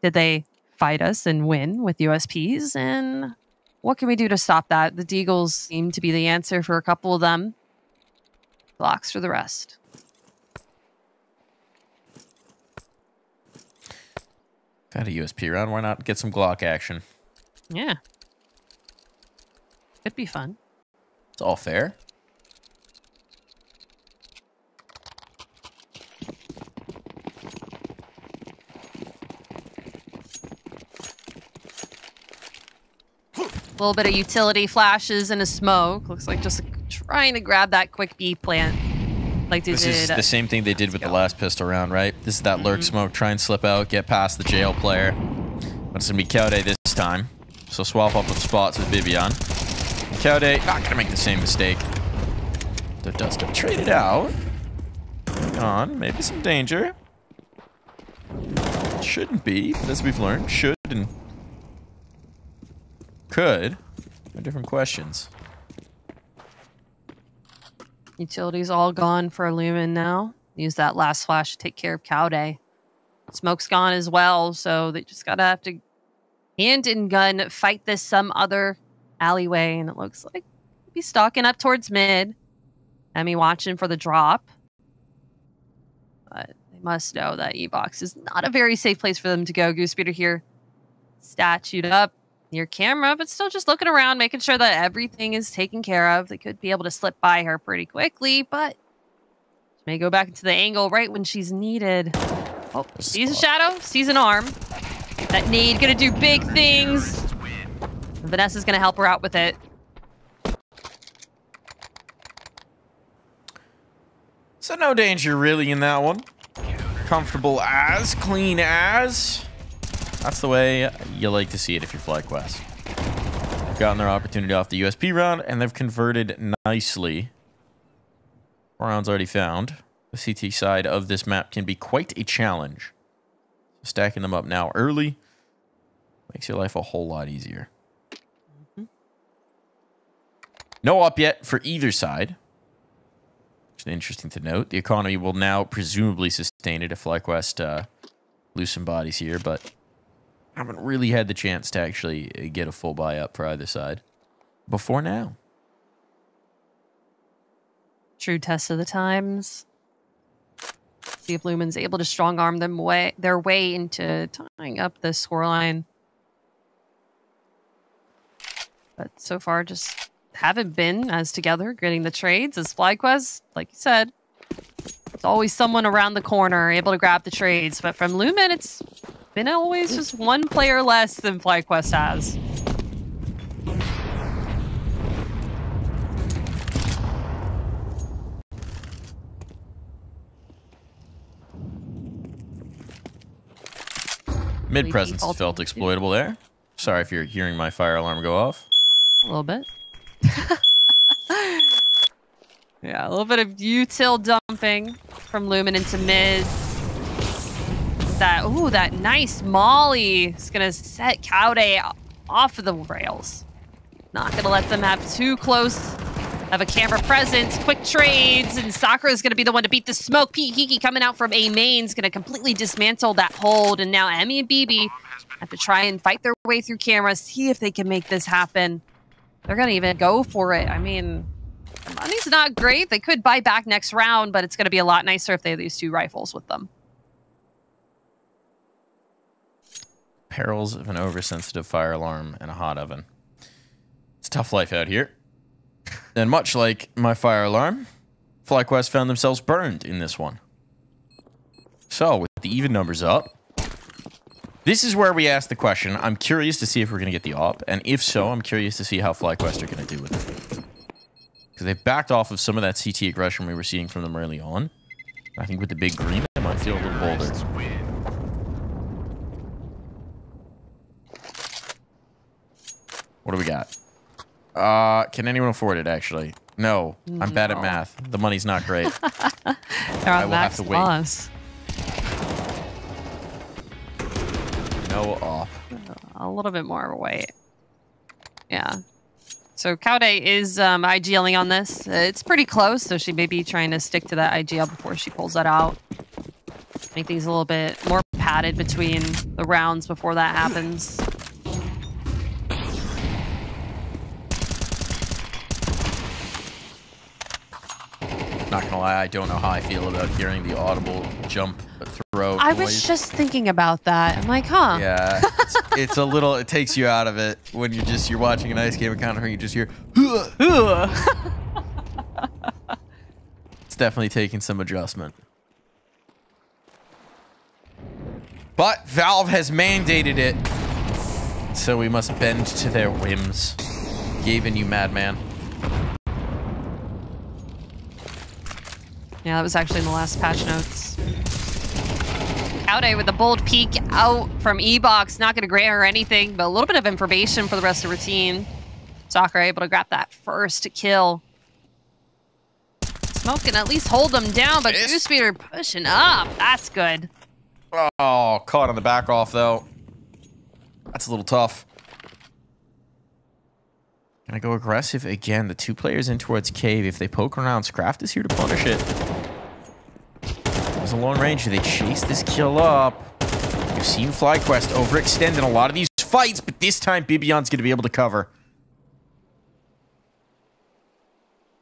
did they fight us and win with USPs, and what can we do to stop that? The Deagles seem to be the answer for a couple of them. Blocks for the rest. Got a USP round. Why not get some Glock action? Yeah. Could be fun. It's all fair. A little bit of utility flashes and a smoke. Looks like just trying to grab that quick B plant. Like they this did. Is the same thing they did with the last pistol round, right? This is that lurk smoke. Try and slip out, get past the jail player. But it's going to be Kaude this time. So swap up with spots with Bibian. Kaude not going to make the same mistake. That does get traded out. Hang on, maybe some danger. Shouldn't be, but as we've learned, should and could. They're different questions. Utility's all gone for Lumen now. Use that last flash to take care of Kaude. Smoke's gone as well, so they just gotta have to hand and gun fight this some other alleyway, and it looks like he's stalking up towards mid. Emmy watching for the drop. But They must know that E-Box is not a very safe place for them to go. Goosebreeder here, statued up near camera, but still just looking around, making sure that everything is taken care of. They could be able to slip by her pretty quickly, but she may go back into the angle right when she's needed. Oh, sees a shadow, sees an arm. That nade gonna do big things. Vanessa's gonna help her out with it. So no danger really in that one. Comfortable as, clean as. That's the way you like to see it if you're FlyQuest. They've gotten their opportunity off the USP round, and they've converted nicely. 4 rounds already found. The CT side of this map can be quite a challenge. Stacking them up now early makes your life a whole lot easier. No up yet for either side. Which is interesting to note. The economy will now presumably sustain it if FlyQuest lose some bodies here, but haven't really had the chance to actually get a full buy up for either side before now. True test of the times. See if Lumen's able to strong arm them their way into tying up the scoreline. But so far, just haven't been as together getting the trades as FlyQuest. Like you said, there's always someone around the corner able to grab the trades. But from Lumen, it's been always just one player less than FlyQuest has. Mid presence felt exploitable there. Sorry if you're hearing my fire alarm go off. A little bit. Yeah, a little bit of util dumping from Lumen into mid. That nice molly is gonna set Cowday off of the rails. Not gonna let them have too close of a camera presence. Quick trades, and Sakura is gonna be the one to beat the smoke. Kiki coming out from A main is gonna completely dismantle that hold, and now Emmy and BB have to try and fight their way through camera, see if they can make this happen. They're gonna even go for it. I mean, the money's not great. They could buy back next round, but it's gonna be a lot nicer if they have these 2 rifles with them. Perils of an oversensitive fire alarm and a hot oven. It's tough life out here. And much like my fire alarm, FlyQuest found themselves burned in this one. So, with the even numbers up, this is where we ask the question. I'm curious to see if we're going to get the op, and if so, I'm curious to see how FlyQuest are going to do with it. Because they backed off of some of that CT aggression we were seeing from them early on. I think with the big green, they might feel a little bolder. What do we got? Can anyone afford it, actually? No, I'm bad at math. The money's not great. They're on max loss. No op. A little bit more weight. Yeah. So Cowday is IGLing on this. It's pretty close, so she may be trying to stick to that IGL before she pulls that out. Make things a little bit more padded between the rounds before that happens. Not gonna lie, I don't know how I feel about hearing the audible jump throw I noise. was just thinking about that. I'm like, huh. Yeah, it's a little, it takes you out of it when you're watching an ice game of Counter and you just hear, it's definitely taking some adjustment. But Valve has mandated it, so we must bend to their whims. Gaben, you madman. Yeah, that was actually in the last patch notes. Cowday with a bold peek out from E-Box. Not going to grant her anything, but a little bit of information for the rest of her team. Sakura able to grab that first kill. Smoke can at least hold them down, but Goosebreeder pushing up. That's good. Oh, caught on the back off, though. That's a little tough. Gonna go aggressive again. The 2 players in towards cave. If they poke around, Scraft is here to punish it. There's a long range. They chase this kill up. You've seen FlyQuest overextend in a lot of these fights, but this time Bibion's gonna be able to cover.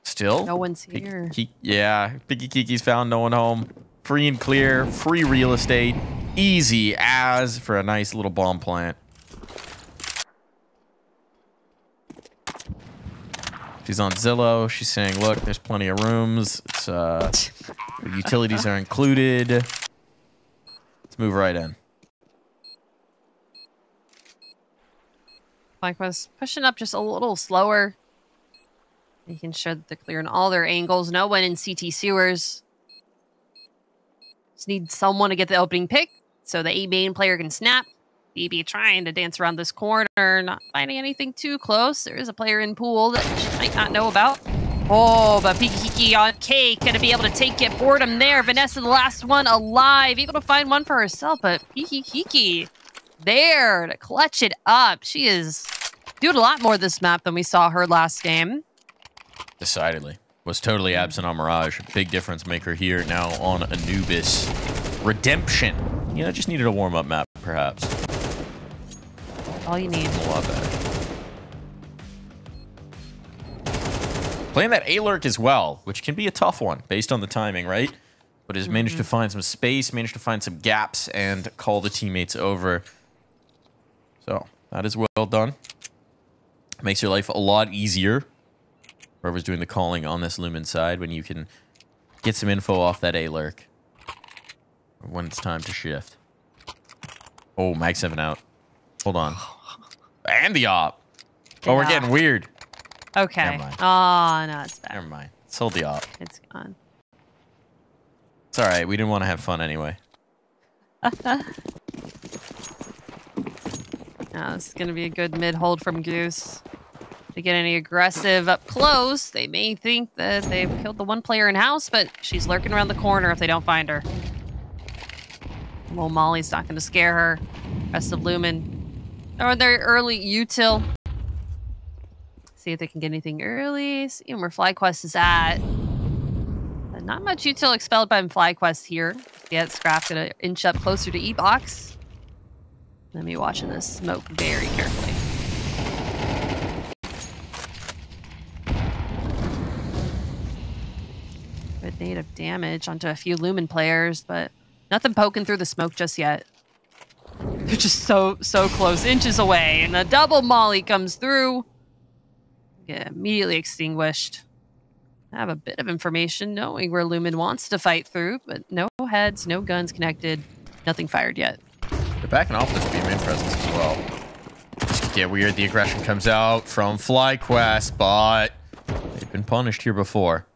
Still? No one's here. Yeah, Biggie Kiki's found no one home. Free and clear, free real estate, easy as for a nice little bomb plant. She's on Zillow. She's saying, look, there's plenty of rooms. It's, the utilities are included. Let's move right in. FlyQuest pushing up just a little slower. Making sure that they're clearing all their angles. No one in CT sewers. Just need someone to get the opening pick so the A main player can snap. BB trying to dance around this corner, not finding anything too close. There is a player in pool that she might not know about. Oh, but Pikiki on Cake gonna be able to get boredom there. Vanessa, the last one alive, able to find one for herself, but Pikiki there to clutch it up. She is doing a lot more this map than we saw her last game. Decidedly. Was totally absent on Mirage. Big difference maker here now on Anubis. Redemption. You know, just needed a warm-up map, perhaps. All you need. A lot better. Playing that A-Lurk as well, which can be a tough one based on the timing, right? But has managed to find some space, managed to find some gaps, and call the teammates over. So, that is well done. Makes your life a lot easier. Whoever's doing the calling on this Lumen side, when you can get some info off that A-Lurk. When it's time to shift. Oh, Mag 7 out. Hold on. And the op. Oh, we're getting weird. Okay. Never mind. Oh, no, it's bad. Never mind. Sold the op. It's gone. It's alright. We didn't want to have fun anyway. Now, this is going to be a good mid-hold from Goose. If they get any aggressive up close, they may think that they've killed the one player in-house, but she's lurking around the corner if they don't find her. Well, Molly's not going to scare her. Rest of Lumen. Or their early util. See if they can get anything early. See where FlyQuest is at. Not much util expelled by FlyQuest here. Yeah, Scrap gonna inch up closer to E-Box. Let me watching this smoke very carefully. Good native damage onto a few Lumen players, but nothing poking through the smoke just yet. They're just so close, inches away, and a double molly comes through. Yeah, immediately extinguished. I have a bit of information knowing where Lumen wants to fight through, but no heads, no guns connected, nothing fired yet. They're backing off this B main presence as well. This could get weird. The aggression comes out from FlyQuest, but they've been punished here before.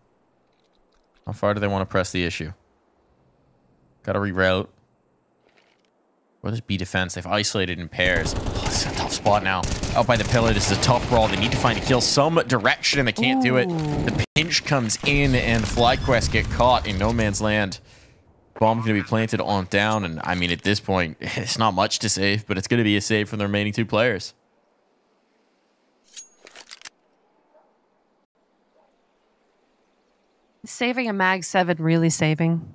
How far do they want to press the issue? Gotta reroute. Where's this B defense? They've isolated in pairs. Oh, this is a tough spot now. Out by the pillar. This is a tough brawl. They need to find a kill some direction, and they can't do it. The pinch comes in, and FlyQuest get caught in no man's land. Bomb's going to be planted on down, and I mean, at this point, it's not much to save, but it's going to be a save from the remaining two players. Saving a Mag 7 really saving?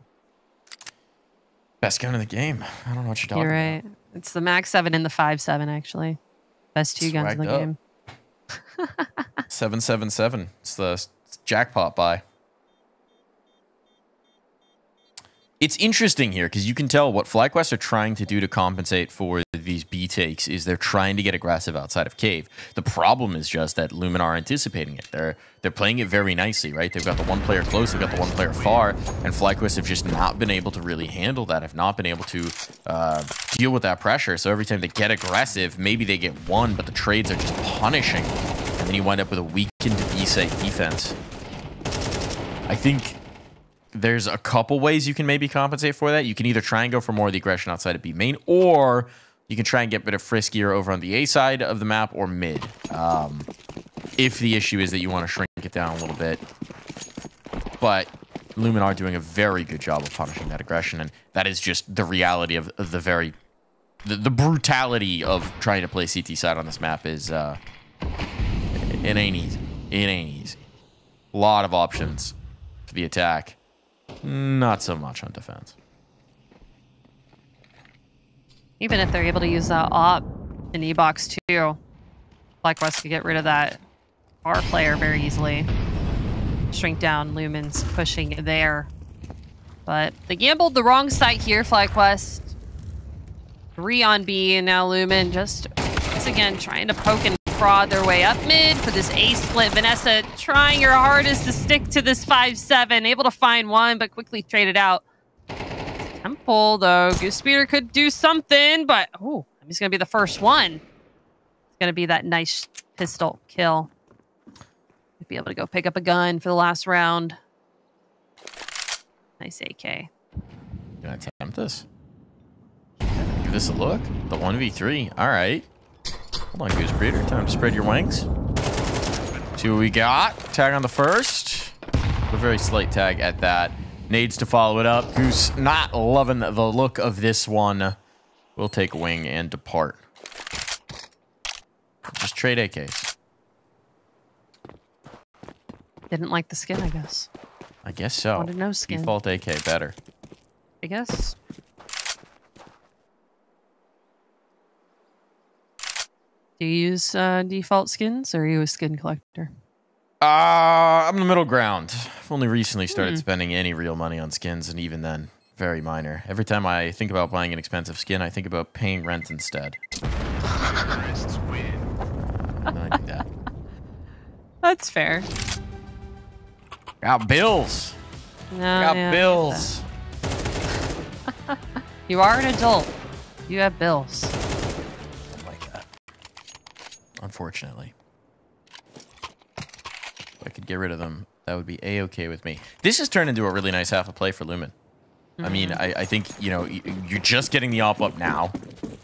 Best gun in the game. I don't know what you're talking You're right. about. It's the Mag 7 and the 5.7, actually. Best two guns in the game. 777. It's the jackpot buy. It's interesting here because you can tell what FlyQuest are trying to do to compensate for these B takes is they're trying to get aggressive outside of cave. The problem is just that Lumen are anticipating it. They're playing it very nicely, right? They've got the one player close, they've got the one player far, and FlyQuest have just not been able to really handle that, have not been able to deal with that pressure. So every time they get aggressive, maybe they get one, but the trades are just punishing. And then you wind up with a weakened B-site defense. I think there's a couple ways you can maybe compensate for that. You can either try and go for more of the aggression outside of B main, or you can try and get a bit of friskier over on the A side of the map or mid. If the issue is that you want to shrink it down a little bit. But Lumen are doing a very good job of punishing that aggression, and that is just the reality of the brutality of trying to play CT side on this map is it ain't easy. It ain't easy. A lot of options for the attack. Not so much on defense. Even if they're able to use that op in E-Box too, FlyQuest could get rid of that bar player very easily. Shrink down Lumen's pushing there. But they gambled the wrong site here, FlyQuest. 3 on B, and now Lumen just once again trying to poke and prod their way up mid for this A split. Vanessa trying her hardest to stick to this 5-7, able to find one, but quickly traded out. Temple, though, Goose Speeder could do something, but oh, he's gonna be the first one. It's gonna be that nice pistol kill. Might be able to go pick up a gun for the last round. Nice AK. Can I attempt this? Give this a look. The 1v3. All right. Hold on, Goose Breeder. Time to spread your wings. See what we got. Tag on the first. A very slight tag at that. Nades to follow it up. Goose not loving the look of this one. We'll take wing and depart. Just trade AKs. Didn't like the skin, I guess. I guess so. Wanted no skin. Default AK better. I guess. Do you use default skins, or are you a skin collector? I'm the middle ground. I've only recently started spending any real money on skins, and even then, very minor. Every time I think about buying an expensive skin, I think about paying rent instead. I do that. That's fair. Got bills. No, Got yeah, bills. You are an adult. You have bills. Like that. Unfortunately. If I could get rid of them, that would be A-okay with me. This has turned into a really nice half of play for Lumen. I mean, I think, you know, you're just getting the op up now.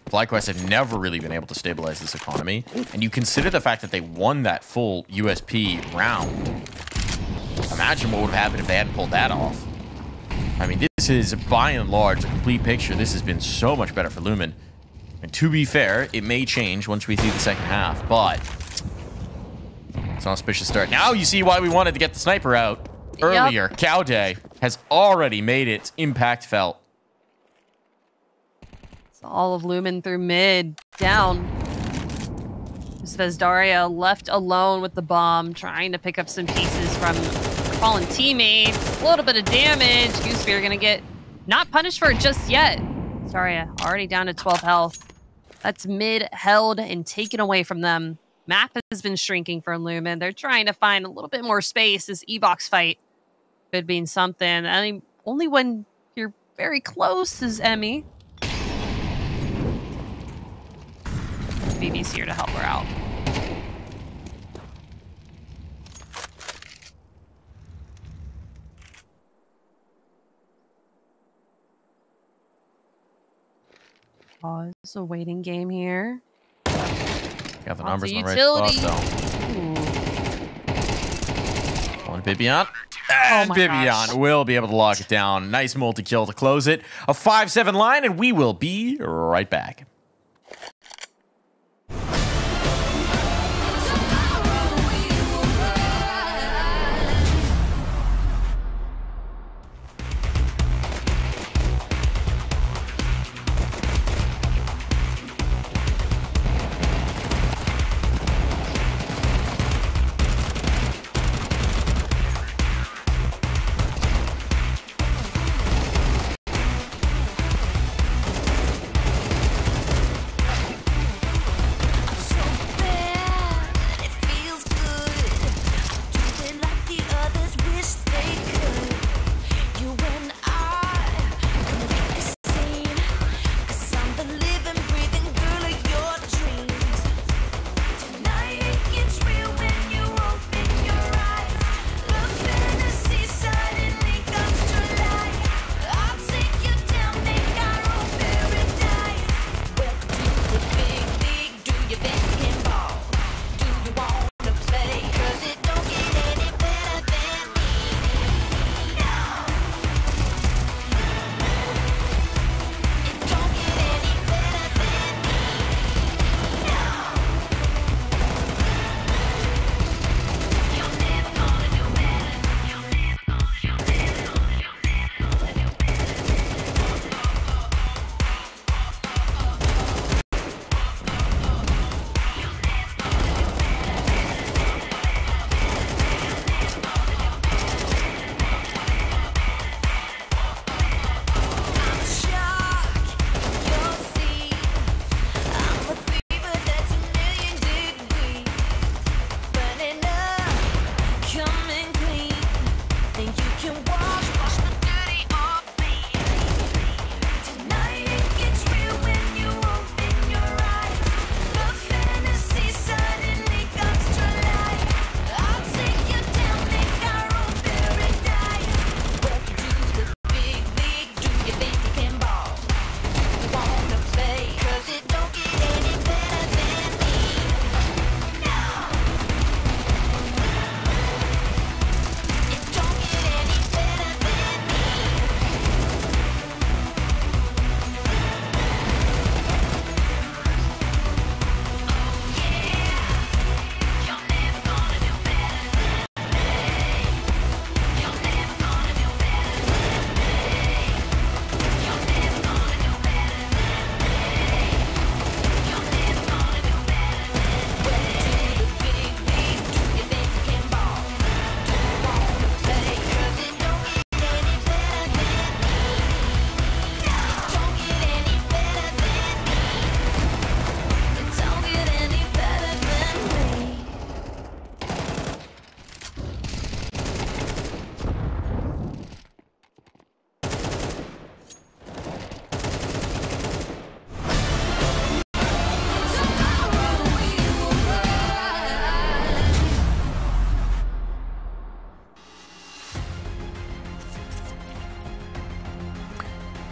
FlyQuest have never really been able to stabilize this economy. And you consider the fact that they won that full USP round. Imagine what would have happened if they hadn't pulled that off. I mean, this is, by and large, a complete picture. This has been so much better for Lumen. And to be fair, it may change once we see the second half, but it's an auspicious start. Now you see why we wanted to get the sniper out earlier. Yep. Cow Day has already made its impact felt. It's all of Lumen through mid. Down. bezdaria left alone with the bomb, trying to pick up some pieces from fallen teammates. A little bit of damage. Goose Speeder gonna get not punished for it just yet. bezdaria already down to 12 health. That's mid held and taken away from them. Map has been shrinking for Lumen. They're trying to find a little bit more space. This E-box fight could mean something. I mean, only when you're very close is Emmy. BB's here to help her out. Pause, a waiting game here. Got the numbers in the utility. right spot, though. One Bibion. And Bibion will be able to lock it down. Nice multi-kill to close it. A 5-7 line, and we will be right back.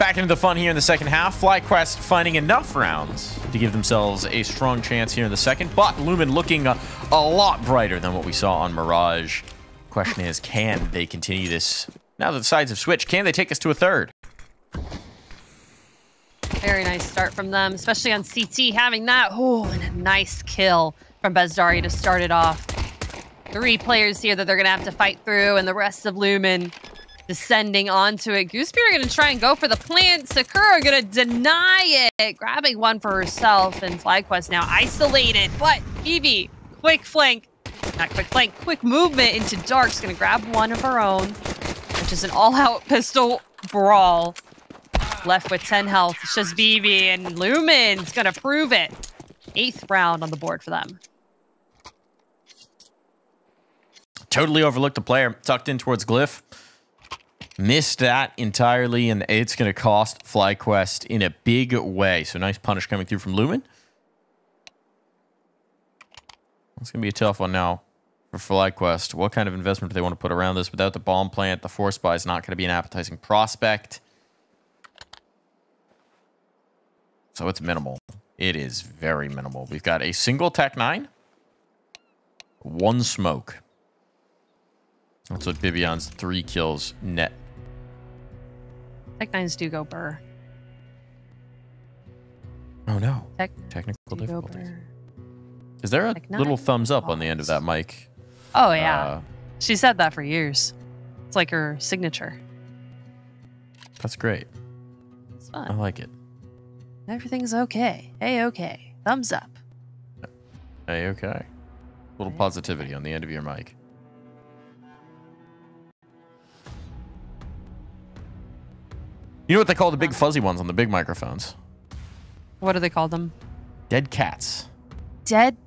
Back into the fun here in the second half. FlyQuest finding enough rounds to give themselves a strong chance here in the second, but Lumen looking a lot brighter than what we saw on Mirage. Question is, can they continue this? Now that the sides have switched, can they take us to a third? Very nice start from them, especially on CT, having that. Oh, and a nice kill from bezdaria to start it off. 3 players here that they're going to have to fight through, and the rest of Lumen descending onto it. Goosebeard are going to try and go for the plant. Sakura going to deny it, grabbing one for herself, and FlyQuest now isolated. But Evie, quick flank, not quick flank, quick movement into Dark's going to grab one of her own, which is an all-out pistol brawl. Left with 10 health. It's just BB, and Lumen's going to prove it. 8th round on the board for them. Totally overlooked the player, tucked in towards Glyph. Missed that entirely, and it's going to cost FlyQuest in a big way. So nice punish coming through from Lumen. It's going to be a tough one now for FlyQuest. What kind of investment do they want to put around this? Without the bomb plant, the force buy is not going to be an appetizing prospect. So it's minimal. It is very minimal. We've got a single Tech 9, 1 smoke. That's what Bibion's 3 kills net. Tech 9s do go burr. Oh no. Do Technical go difficulties. burr. Is there a Tech little 9? thumbs up on the end of that mic? Oh, yeah. She said that for years. It's like her signature. That's great. It's I fun. like it. Everything's okay. Hey, okay. Thumbs up. Hey, okay. Little positivity on the end of your mic. You know what they call the big fuzzy ones on the big microphones? What do they call them? Dead cats. Dead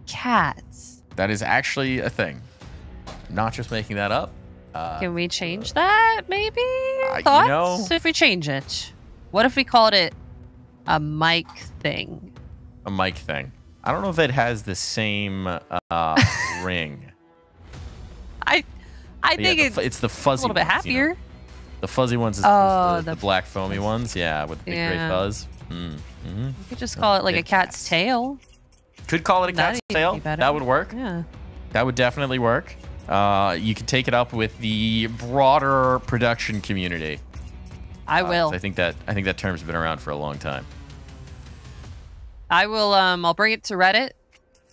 cats. That is actually a thing. Not just making that up. Can we change that, maybe? you Thoughts? know- If we change it. What if we called it a mic thing? A mic thing. I don't know if it has the same ring. I think It's the fuzzy a little bit ones, you know? happier. The fuzzy ones is Oh, the black foamy ones. Yeah, with the big gray Yeah. fuzz. You could just call it like a Big cat's cats. tail. Could call it a cat's That'd tail. be better. That would work. Yeah. That would definitely work. You could take it up with the broader production community. I will. I think that term's been around for a long time. I will. I'll bring it to Reddit.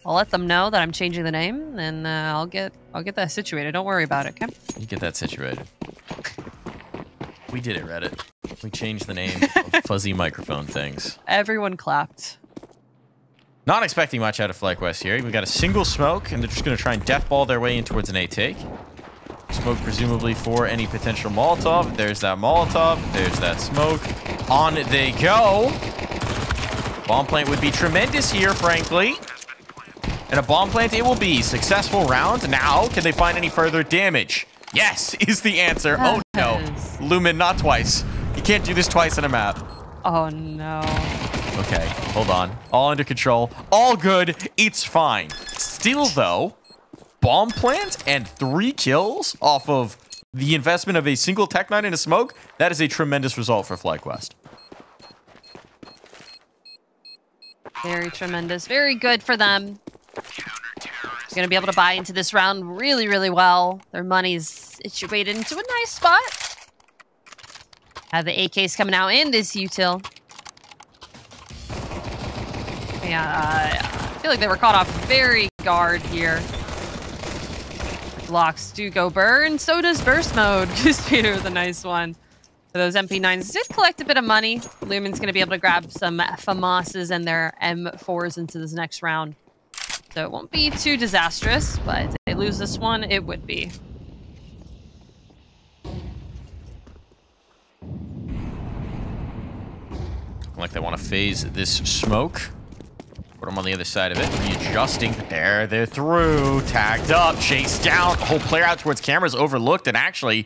I'll let them know that I'm changing the name, and I'll get that situated. Don't worry about it, okay? You get that situated. We did it, Reddit. We changed the name of fuzzy microphone things. Everyone clapped. Not expecting much out of FlyQuest here. We got a single smoke, and they're just going to try and deathball their way in towards an A take. Smoke presumably for any potential Molotov. There's that Molotov. There's that smoke. On they go. Bomb plant would be tremendous here, frankly. And a bomb plant it will be. Successful round. Now, can they find any further damage? Yes, is the answer. Oh no. Yes. Lumen, not twice. You can't do this twice on a map. Oh no. Okay, hold on. All under control. All good. It's fine. Still, though, bomb plant and 3 kills off of the investment of a single Tech 9 in a smoke. That is a tremendous result for FlyQuest. Very tremendous. Very good for them. Going to be able to buy into this round really, really well. Their money's situated into a nice spot. Have the AKs coming out in this util. Yeah, I feel like they were caught off very guard here. Locks do go burn, so does burst mode. Goosebeard with a nice one. So those MP9s did collect a bit of money. Lumen's going to be able to grab some FAMASs and their M4s into this next round. So it won't be too disastrous, but if they lose this one, it would be. Like they want to phase this smoke. Put them on the other side of it. Readjusting. There, they're through. Tagged up. Chased down. Whole player out towards cameras. Overlooked. And actually,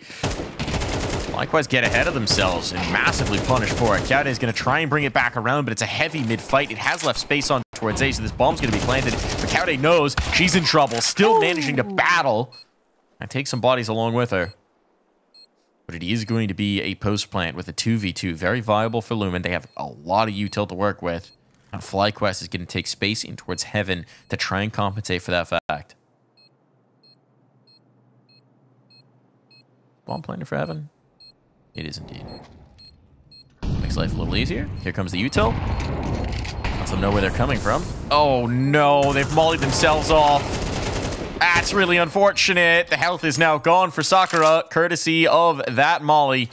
likewise get ahead of themselves and massively punish for it. Kaude is going to try and bring it back around, but it's a heavy mid-fight. It has left space on towards A, so this bomb's going to be planted. But Kaude knows she's in trouble. Still managing to battle and take some bodies along with her. But it is going to be a post plant with a 2v2. Very viable for Lumen. They have a lot of util to work with. And FlyQuest is going to take space in towards heaven to try and compensate for that fact. Bomb planted for heaven? It is indeed. Makes life a little easier. Here comes the util. Lets them know where they're coming from. Oh no, they've mollied themselves off. That's really unfortunate. The health is now gone for Sakura, courtesy of that molly.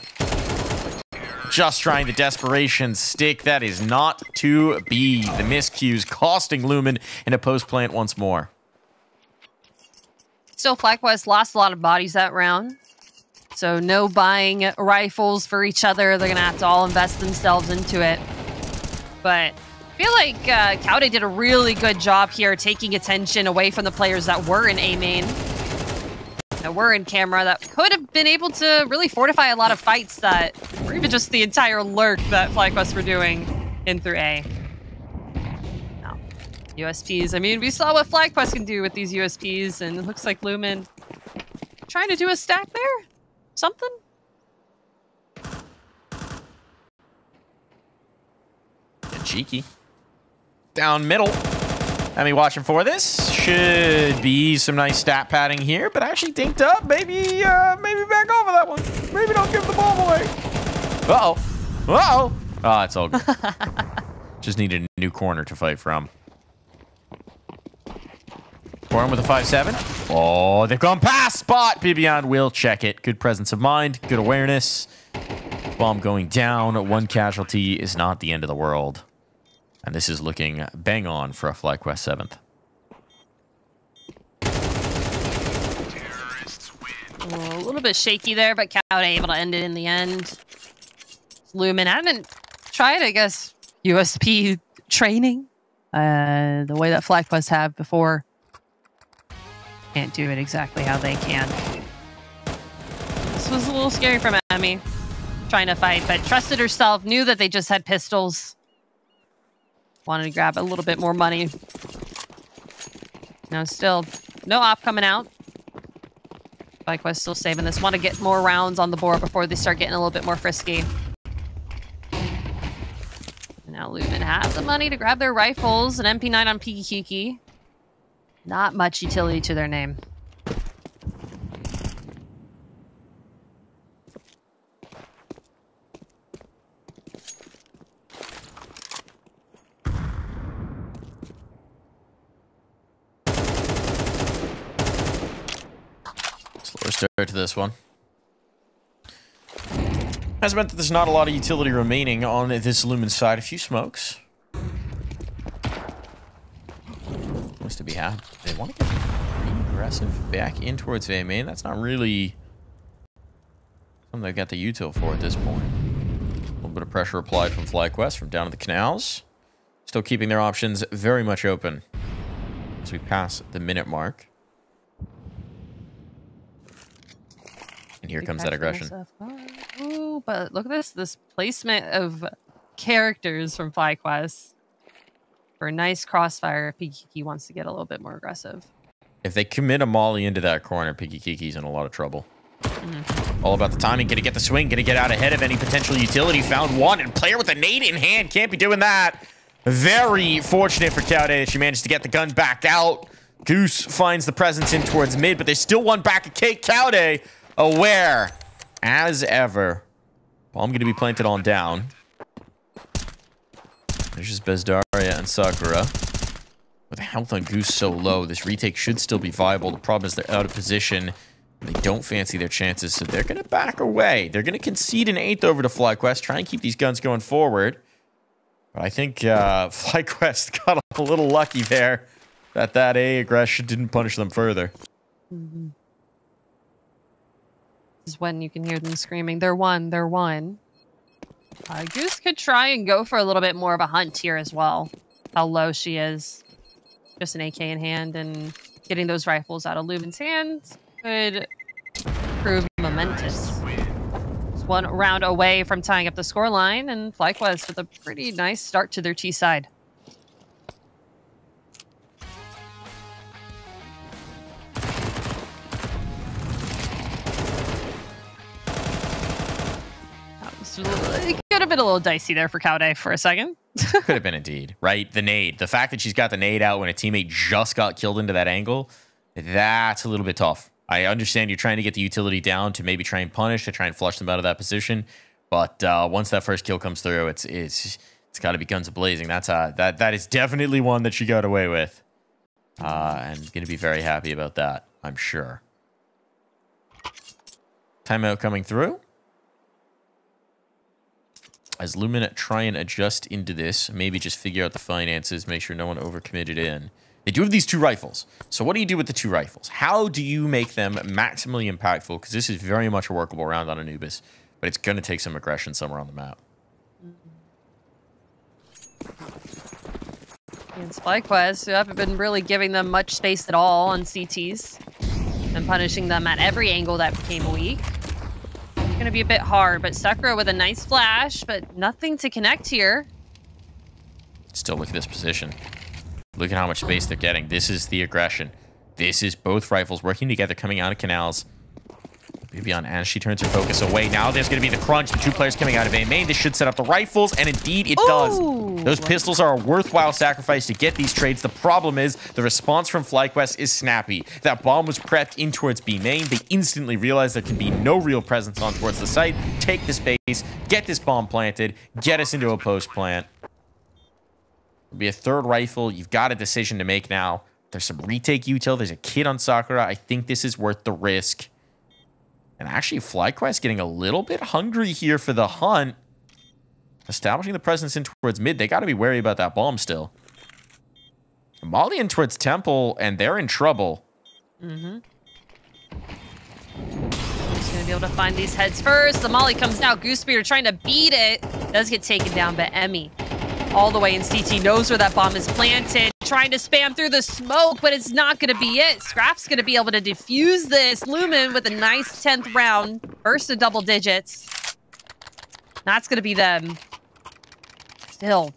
Just trying the desperation stick. That is not to be. The miscues costing Lumen in a post plant once more. Still, FlyQuest lost a lot of bodies that round. So no buying rifles for each other. They're going to have to all invest themselves into it. But I feel like Kaude did a really good job here taking attention away from the players that were in A main, that were in camera, that could have been able to really fortify a lot of fights that, or even just the entire lurk that FlyQuest were doing in through A. No. USPs. I mean, we saw what FlyQuest can do with these USPs, and it looks like Lumen trying to do a stack there. Something? Get cheeky. Down middle. I mean, watching for this. Should be some nice stat padding here, but actually dinked up. Maybe back off of that one. Maybe don't give the ball away. Uh-oh. Uh-oh. Oh, it's all good. Just needed a new corner to fight from. Corner with a 5-7. Oh, they've gone past spot. Bibian will check it. Good presence of mind. Good awareness. Bomb going down. One casualty is not the end of the world. And this is looking bang on for a FlyQuest 7th. A little bit shaky there, but Kaude able to end it in the end. Lumen hadn't tried, I guess, USP training the way that FlyQuest have before. Can't do it exactly how they can. This was a little scary from Emmy, trying to fight, but trusted herself, knew that they just had pistols. Wanted to grab a little bit more money. No, still no op coming out. FlyQuest still saving this. Want to get more rounds on the board before they start getting a little bit more frisky. Now Lumen have the money to grab their rifles. An MP9 on Pikikiki. Not much utility to their name. Slower start to this one. Has meant that there's not a lot of utility remaining on this Lumen side. A few smokes. Wants to be had. They want to get pretty aggressive back in towards A main. That's not really something they've got the util for at this point. A little bit of pressure applied from FlyQuest from down to the canals. Still keeping their options very much open as we pass the minute mark. And here comes that aggression. Ooh, but look at this placement of characters from FlyQuest. For a nice crossfire, Pikikiki wants to get a little bit more aggressive. If they commit a molly into that corner, Pikikiki's in a lot of trouble. All about the timing. Gonna get the swing. Gonna get out ahead of any potential utility. Found one, and player with a nade in hand. Can't be doing that. Very fortunate for Kaude. She managed to get the gun back out. Goose finds the presence in towards mid, but there's still one back at Kate. Kaude aware as ever. Bomb gonna be planted on down. There's just Bezdaria and Sakura. With health on Goose so low, this retake should still be viable. The problem is they're out of position. They don't fancy their chances, so they're going to back away. They're going to concede an 8th over to FlyQuest, try and keep these guns going forward. But I think FlyQuest got a little lucky there that A aggression didn't punish them further. This is when you can hear them screaming, "They're one, they're one." Goose could try and go for a little bit more of a hunt here as well. How low she is. Just an AK in hand, and getting those rifles out of Lumen's hands could prove momentous. It's one round away from tying up the scoreline, and FlyQuest with a pretty nice start to their T side. a little dicey there for Cowday for a second. Could have been indeed, right? The nade. The fact that she's got the nade out when a teammate just got killed into that angle, that's a little bit tough. I understand you're trying to get the utility down to maybe try and punish, to try and flush them out of that position. But once that first kill comes through, it's got to be guns blazing. That is definitely one that she got away with. And going to be very happy about that, I'm sure. Timeout coming through. As Lumen try and adjust into this, maybe just figure out the finances, make sure no one overcommitted in. They do have these 2 rifles. So what do you do with the 2 rifles? How do you make them maximally impactful? Because this is very much a workable round on Anubis, but it's going to take some aggression somewhere on the map. And FlyQuest, who haven't been really giving them much space at all on CTs and punishing them at every angle that became weak. Going to be a bit hard, but Sakura with a nice flash, but nothing to connect here. Still, look at this position. Look at how much space they're getting. This is the aggression. This is both rifles working together, coming out of canals. Bibian, as she turns her focus away. Now there's going to be the crunch. The 2 players coming out of A main. This should set up the rifles, and indeed it does. Those pistols are a worthwhile sacrifice to get these trades. The problem is the response from FlyQuest is snappy. That bomb was prepped in towards B main. They instantly realize there can be no real presence on towards the site. Take the space, get this bomb planted, get us into a post plant. It'll be a 3rd rifle. You've got a decision to make now. There's some retake util. There's a kid on Sakura. I think this is worth the risk. And actually, FlyQuest getting a little bit hungry here for the hunt. Establishing the presence in towards mid. They got to be wary about that bomb still. Molly in towards Temple, and they're in trouble. Mm-hmm. Just going to be able to find these heads first. The Molly comes now. Goosebeard trying to beat it. Does get taken down, but Emmy all the way in CT knows where that bomb is planted. Trying to spam through the smoke, but it's not going to be it. Scrap's going to be able to defuse this. Lumen with a nice 10th round. First to double digits. That's going to be them. Still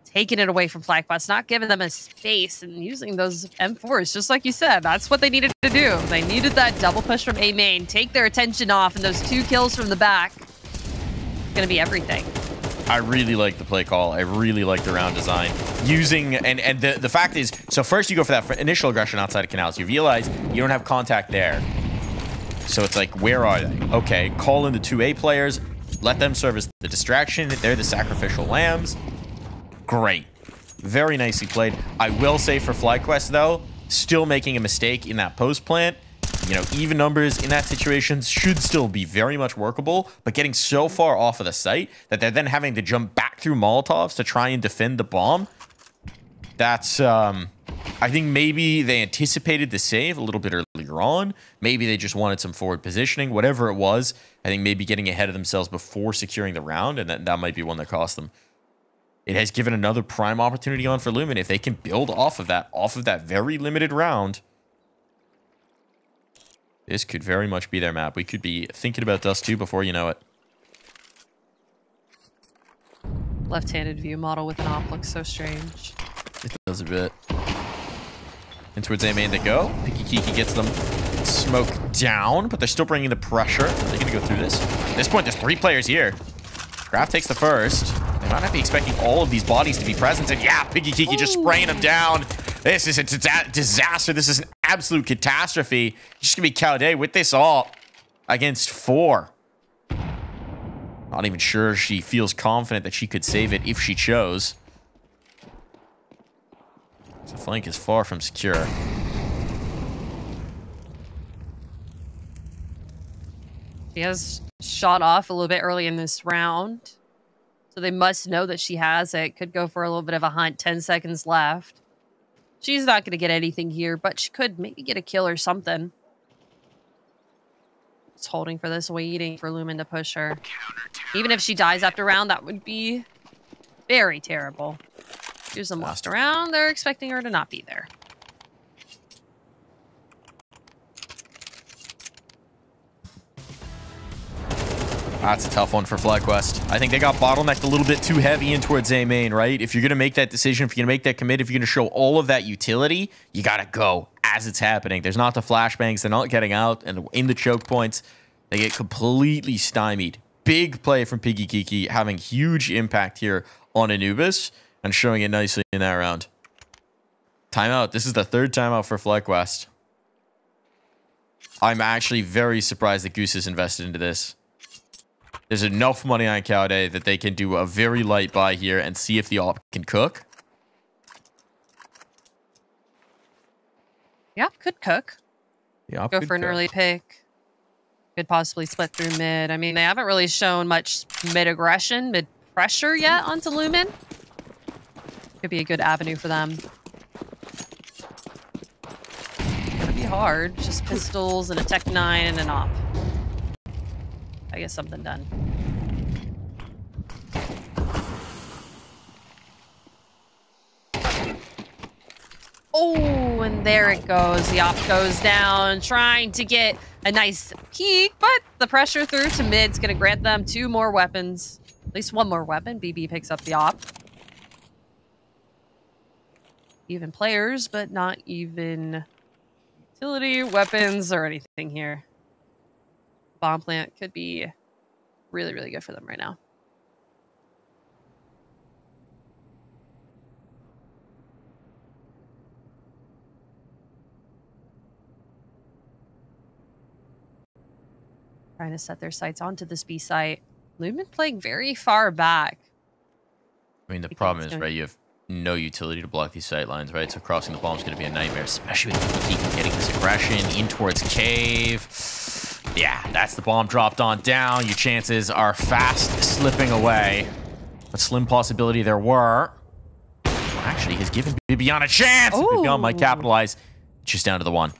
taking it away from FlyQuest, not giving them a space and using those M4s, just like you said. That's what they needed to do. They needed that double push from A main, take their attention off, and those 2 kills from the back. It's going to be everything. I really like the play call. I really like the round design. Using, and the fact is, so first you go for that initial aggression outside of canals. You realize you don't have contact there. So it's like, where are they? Okay, call in the 2A players. Let them serve as the distraction. They're the sacrificial lambs. Great. Very nicely played. I will say for FlyQuest, though, still making a mistake in that post plant. You know, even numbers in that situation should still be very much workable, but getting so far off of the site that they're then having to jump back through Molotovs to try and defend the bomb. That's, I think maybe they anticipated the save a little bit earlier on. Maybe they just wanted some forward positioning. Whatever it was, I think maybe getting ahead of themselves before securing the round, and that might be one that cost them. It has given another prime opportunity on for Lumen. If they can build off of that very limited round, this could very much be their map. We could be thinking about Dust 2 before you know it. Left-handed view model with an op looks so strange. It does a bit. In towards A main they go. Picky Kiki gets them smoke down, but they're still bringing the pressure. Are they going to go through this? At this point, there's 3 players here. Graf takes the first. They might not be expecting all of these bodies to be present. And yeah, Picky Kiki just spraying them down. This is a disaster. This is an absolute catastrophe. Just going to be Cowday with this all against 4. Not even sure she feels confident that she could save it if she chose. So flank is far from secure. She has shot off a little bit early in this round. So they must know that she has it. Could go for a little bit of a hunt. 10 seconds left. She's not going to get anything here, but she could maybe get a kill or something. Just holding for this, waiting for Lumen to push her. Even if she dies after round, that would be very terrible. Here's them lost around. They're expecting her to not be there. That's a tough one for FlyQuest. I think they got bottlenecked a little bit too heavy in towards A main, right? If you're going to make that decision, if you're going to make that commit, if you're going to show all of that utility, you got to go as it's happening. There's not the flashbangs. They're not getting out. And in the choke points, they get completely stymied big play from Piggy Kiki, having huge impact here on Anubis and showing it nicely in that round. Timeout. This is the third timeout for FlyQuest. I'm actually very surprised that Goose is invested into this. There's enough money on Cowday that they can do a very light buy here and see if the op can cook. Yeah, could cook. The op Go could for an cook. early pick. Could possibly split through mid. I mean, they haven't really shown much mid aggression, mid pressure yet onto Lumen. Could be a good avenue for them. Gonna be hard. Just pistols and a Tech 9 and an op. I get something done. Oh, and there it goes. The op goes down, trying to get a nice peek, but the pressure through to mid's going to grant them 2 more weapons. At least 1 more weapon. BB picks up the op. Even players, but not even utility, weapons, or anything here. Bomb plant could be really, really good for them right now. Trying to set their sights onto this B site. Lumen playing very far back. I mean, the problem is, right, you have no utility to block these sight lines, right? So crossing the bomb is going to be a nightmare, especially with Kiki getting this aggression in towards cave. Yeah, that's the bomb dropped on down. Your chances are fast slipping away. But slim possibility there were. Well, actually, has given Bibian a chance. Bibian might capitalize. Just down to the 1.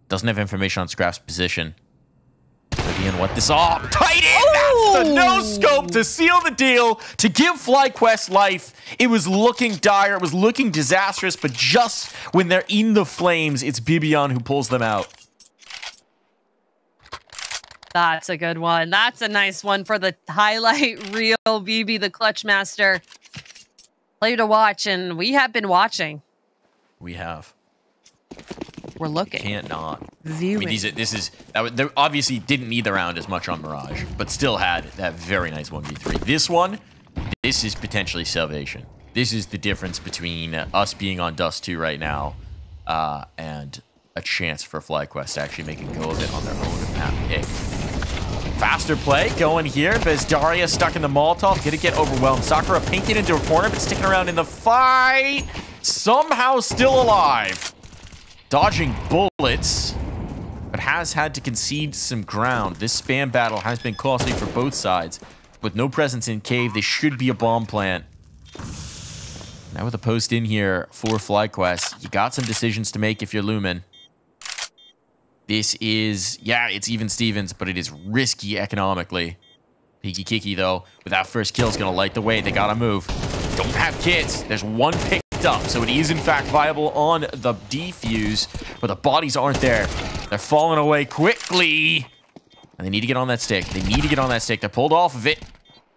Doesn't have information on Scrapp's position. Bibian, what this all? Tight in! That's the no-scope to seal the deal, to give FlyQuest life. It was looking dire. It was looking disastrous. But just when they're in the flames, it's Bibian who pulls them out. That's a good one. That's a nice one for the highlight reel. BB, the clutch master. Play to watch, and we have been watching. We have. We're looking. Can't not. Viewing. I mean, they obviously didn't need the round as much on Mirage, but still had that very nice 1v3. This one, this is potentially salvation. This is the difference between us being on Dust 2 right now and a chance for FlyQuest to actually make a go of it on their own map pick. Faster play going here. Bezdaria stuck in the Molotov. Gonna get overwhelmed. Sakura painted into a corner, but sticking around in the fight. Somehow still alive. Dodging bullets, but has had to concede some ground. This spam battle has been costly for both sides. With no presence in cave, they should be a bomb plant. Now with a post in here for FlyQuest, you got some decisions to make if you're Lumen. This is, yeah, it's even Stevens, but it is risky economically. Piggy Kiki, though, with that first kill, is going to light the way. They got to move. Don't have kits. There's 1 picked up, so it is, in fact, viable on the defuse, but the bodies aren't there. They're falling away quickly, and they need to get on that stick. They need to get on that stick. They're pulled off of it.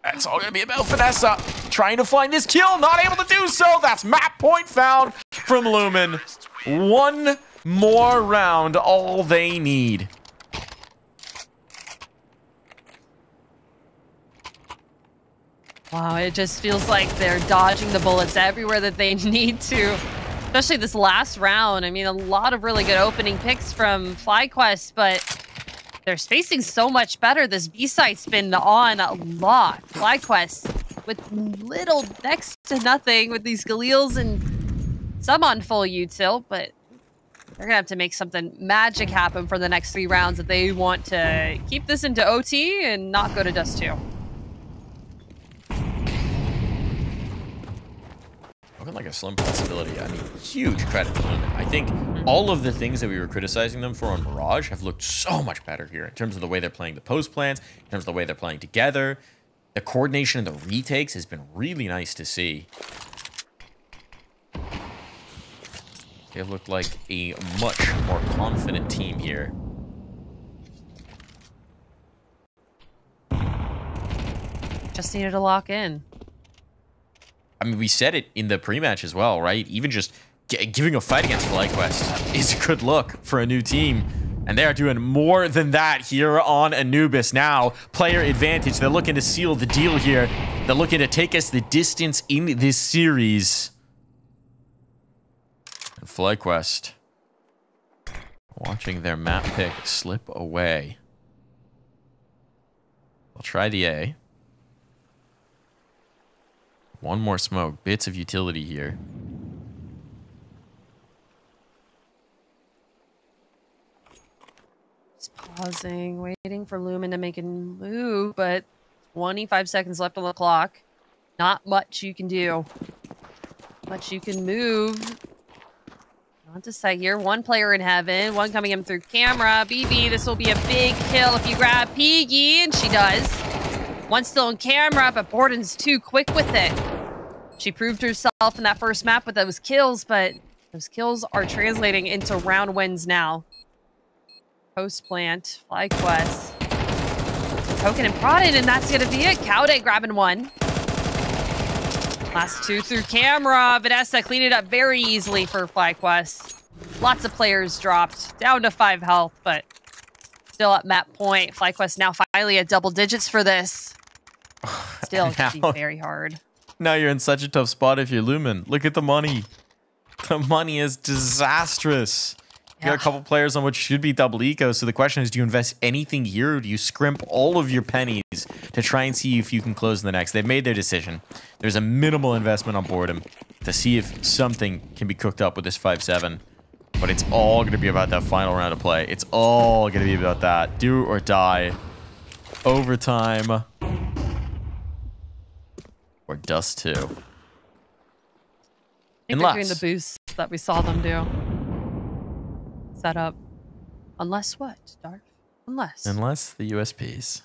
That's all going to be about Vanessa. Trying to find this kill, not able to do so. That's map point found from Lumen. 1 more round, all they need. Wow, it just feels like they're dodging the bullets everywhere that they need to. Especially this last round. I mean, a lot of really good opening picks from FlyQuest, but their spacing's so much better. This B-site's been on a lot. FlyQuest with little next to nothing with these Galils and some on full util, but they're going to have to make something magic happen for the next 3 rounds if they want to keep this into OT and not go to Dust 2. Looking like a slim possibility. I mean, huge credit to Lumen. I think all of the things that we were criticizing them for on Mirage have looked so much better here in terms of the way they're playing the post plans, in terms of the way they're playing together. The coordination and the retakes has been really nice to see. They looked like a much more confident team here. Just needed to lock in. I mean, we said it in the pre-match as well, right? Even just giving a fight against FlyQuest is a good look for a new team. And they are doing more than that here on Anubis. Now, player advantage. They're looking to seal the deal here. They're looking to take us the distance in this series. And FlyQuest watching their map pick slip away. They'll try the A. One more smoke. Bits of utility here. Pausing, waiting for Lumen to make a move, but 25 seconds left on the clock. Not much you can do. Much you can move. On to sight here. One player in heaven. One coming in through camera. BB, this will be a big kill if you grab Piggy, and she does. One still in camera, but Borden's too quick with it. She proved herself in that first map with those kills, but those kills are translating into round wins now. Post plant, FlyQuest. Poking and prodded, and that's gonna be it. Cowday grabbing one. Last two through camera. Vanessa cleaned it up very easily for FlyQuest. Lots of players dropped. Down to 5 health, but still at map point. FlyQuest now finally at double digits for this. Still it could be very hard. Now you're in such a tough spot if you're Lumen. Look at the money. The money is disastrous. You got a couple players on what should be double eco, so the question is, do you invest anything here, or do you scrimp all of your pennies to try and see if you can close the next? They've made their decision. There's a minimal investment on boredom to see if something can be cooked up with this 5-7. But it's all going to be about that final round of play. It's all going to be about that. Do or die. Overtime. Or dust too. I think they're doing the boost that we saw them do. Set up. Unless what, Darth? Unless the USPs.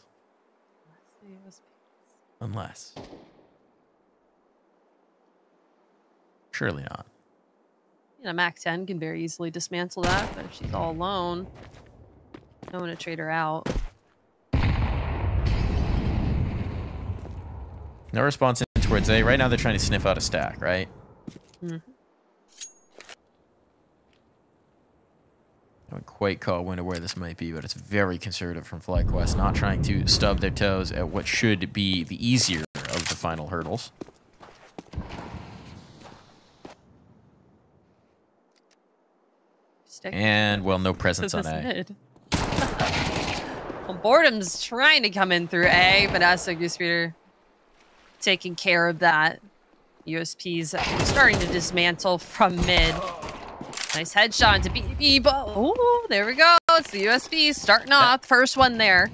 Unless. Surely not. You know, Mac 10 can very easily dismantle that, but if she's all alone, no one to trade her out. No response in towards A. Right now they're trying to sniff out a stack, right? Mm-hmm. I don't quite call when or where this might be, but it's very conservative from FlyQuest, not trying to stub their toes at what should be the easier of the final hurdles. And, well, no presence on A. Well, Boredom's trying to come in through A, but Vanessa Goosepeter taking care of that. USP's starting to dismantle from mid. Nice headshot into BB. Oh, there we go. It's the USB starting off. First one there.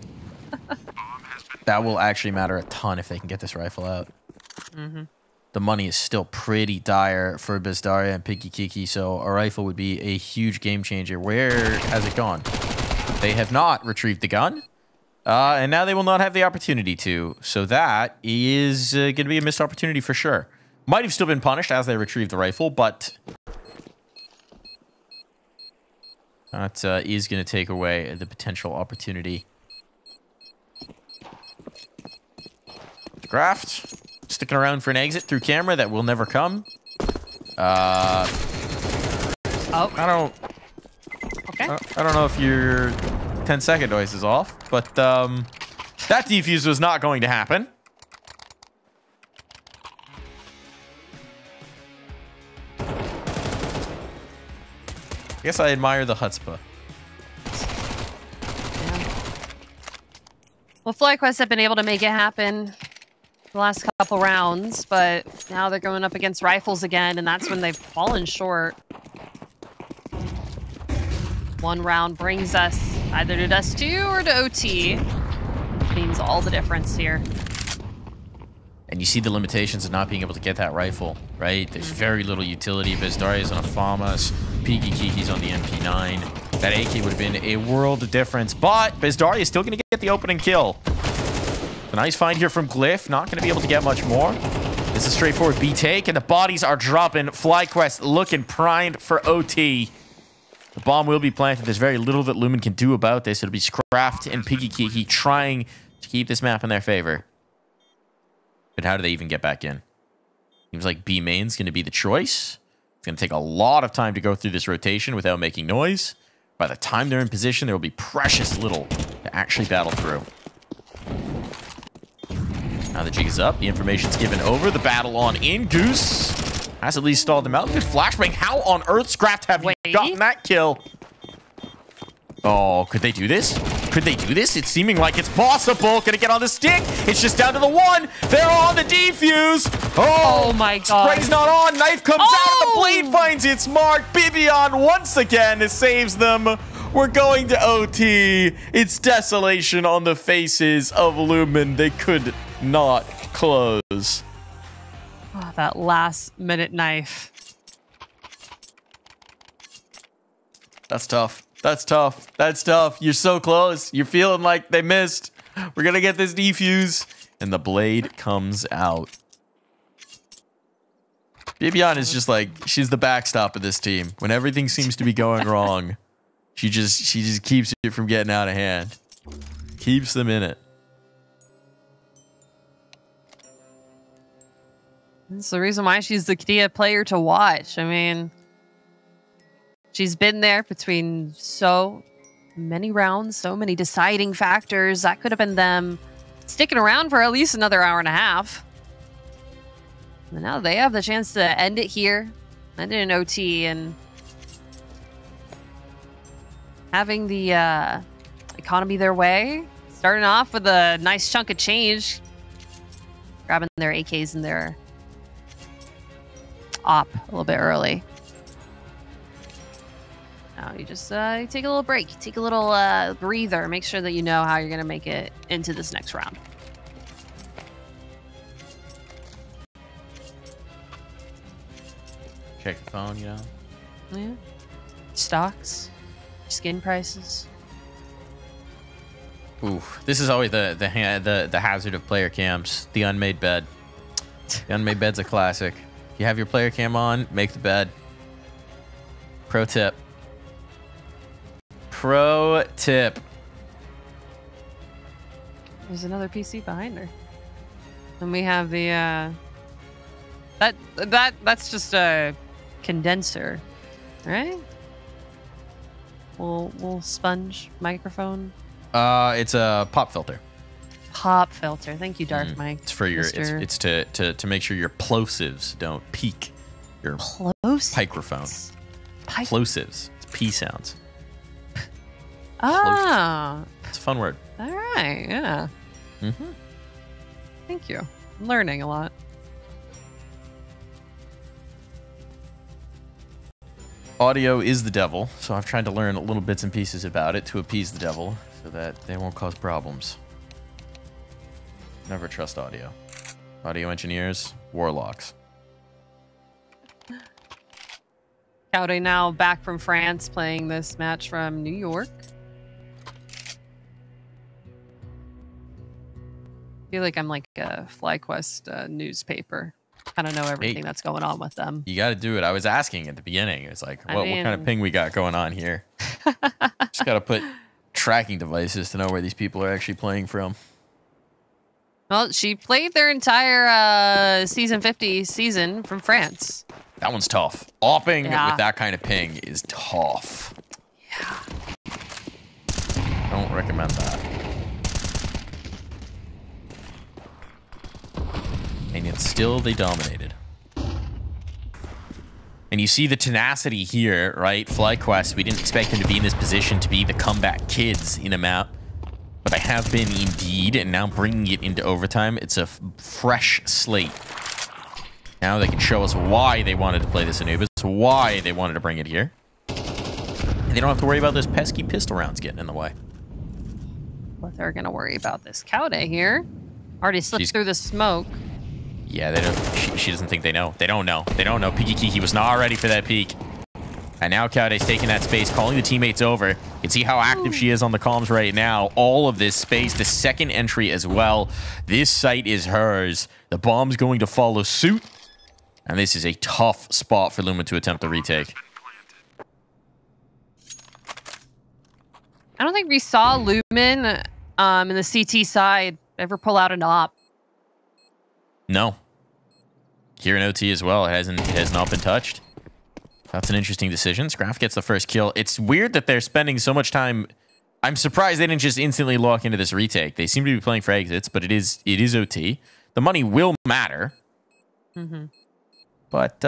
That will actually matter a ton if they can get this rifle out. Mm-hmm. The money is still pretty dire for bezdaria and Piggy Kiki, so a rifle would be a huge game changer. Where has it gone? They have not retrieved the gun. And now they will not have the opportunity to. So that is going to be a missed opportunity for sure. Might have still been punished as they retrieved the rifle, but that is going to take away the potential opportunity. Graft sticking around for an exit through camera that will never come. I don't know if your 10-second noise is off, but that defuse was not going to happen. I guess I admire the chutzpah. Well, FlyQuest have been able to make it happen the last couple rounds, but now they're going up against rifles again, and that's when they've fallen short. One round brings us either to Dust 2 or to OT. Which means all the difference here. And you see the limitations of not being able to get that rifle, right? There's very little utility. Bezdaria's on a FAMAS. Piki Kiki's on the MP9. That AK would have been a world of difference, but Bezdaria is still going to get the opening kill. A nice find here from Glyph. Not going to be able to get much more. This is a straightforward B take, and the bodies are dropping. FlyQuest looking primed for OT. The bomb will be planted. There's very little that Lumen can do about this. It'll be Scraft and Piggy Kiki trying to keep this map in their favor. But how do they even get back in? Seems like B main's going to be the choice. It's going to take a lot of time to go through this rotation without making noise. By the time they're in position, there will be precious little to actually battle through. Now the jig is up. The information's given over. The battle on in. Goose has at least stalled them out. Good flashbang. How on earth, Scrapped, have you gotten that kill? Oh, could they do this? Could they do this? It's seeming like it's possible. Gonna get on the stick. It's just down to the one. They're on the defuse. Oh my god. Spray's not on. Knife comes out and the blade finds its mark. Bibion once again saves them. We're going to OT. It's desolation on the faces of Lumen. They could not close. Oh, that last minute knife. That's tough. That's tough. That's tough. You're so close. You're feeling like they missed. We're going to get this defuse. And the blade comes out. Bibion is just like, she's the backstop of this team. When everything seems to be going wrong, she just keeps it from getting out of hand. Keeps them in it. That's the reason why she's the key player to watch. I mean, she's been there between so many rounds, so many deciding factors. That could have been them sticking around for at least another hour and a half. And now they have the chance to end it here, end it in OT, and having the economy their way. Starting off with a nice chunk of change, grabbing their AKs and their op a little bit early. Now you just you take a little break, you take a little breather, make sure that you know how you're going to make it into this next round. Check the phone, you know? Yeah. Stocks, skin prices. Ooh, this is always the hazard of player cams. The unmade bed. The unmade bed's a classic. If you have your player cam on, make the bed. Pro tip. Pro tip. There's another PC behind her. And we have the that's just a condenser, right? Little sponge microphone. It's a pop filter. Pop filter. Thank you, Dark Mike. It's for your it's to make sure your plosives don't peak your microphone. Plosives. It's P sounds. Ah. It's a fun word. All right. Yeah. Thank you. I'm learning a lot. Audio is the devil, so I've tried to learn little bits and pieces about it to appease the devil so that they won't cause problems. Never trust audio. Audio engineers, warlocks. Cowday now back from France playing this match from New York. I feel like I'm like a FlyQuest newspaper. I don't know everything that's going on with them. You got to do it. I was asking at the beginning. It's like, what kind of ping we got going on here? Just got to put tracking devices to know where these people are actually playing from. Well, she played their entire season 50 season from France. That one's tough. Opping with that kind of ping is tough. Yeah. Don't recommend that. And yet still they dominated. And you see the tenacity here, right? FlyQuest, we didn't expect them to be in this position to be the comeback kids in a map. But they have been indeed, and now bringing it into overtime, it's a fresh slate. Now they can show us why they wanted to play this Anubis, why they wanted to bring it here. And they don't have to worry about those pesky pistol rounds getting in the way. But they're going to worry about this Cowday here. Already slipped through the smoke. Yeah, they don't. She doesn't think they know. They don't know. They don't know. Peeky Kiki was not ready for that peek. And now Cowday's taking that space, calling the teammates over. You can see how active she is on the comms right now. All of this space, the second entry as well. This site is hers. The bomb's going to follow suit. And this is a tough spot for Lumen to attempt the retake. I don't think we saw Lumen in the CT side ever pull out an op. No. Here in OT as well, it has not been touched. That's an interesting decision. Scraff gets the first kill. It's weird that they're spending so much time. I'm surprised they didn't just instantly lock into this retake. They seem to be playing for exits, but it is OT. The money will matter. Mm-hmm. But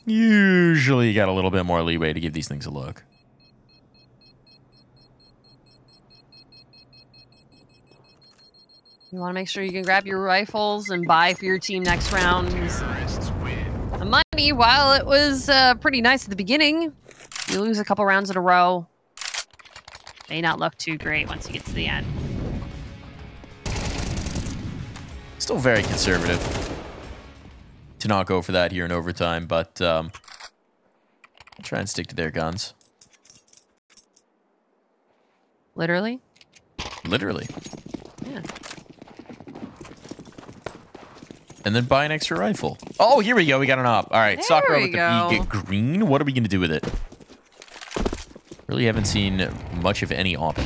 usually you got a little bit more leeway to give these things a look. You want to make sure you can grab your rifles and buy for your team next round. The money, while it was pretty nice at the beginning, you lose a couple rounds in a row. May not look too great once you get to the end. Still very conservative to not go for that here in overtime, but try and stick to their guns. Literally? Literally. Yeah. And then buy an extra rifle. Oh, here we go. We got an op. All right, Sakura with the B get green. What are we going to do with it? Really haven't seen much of any op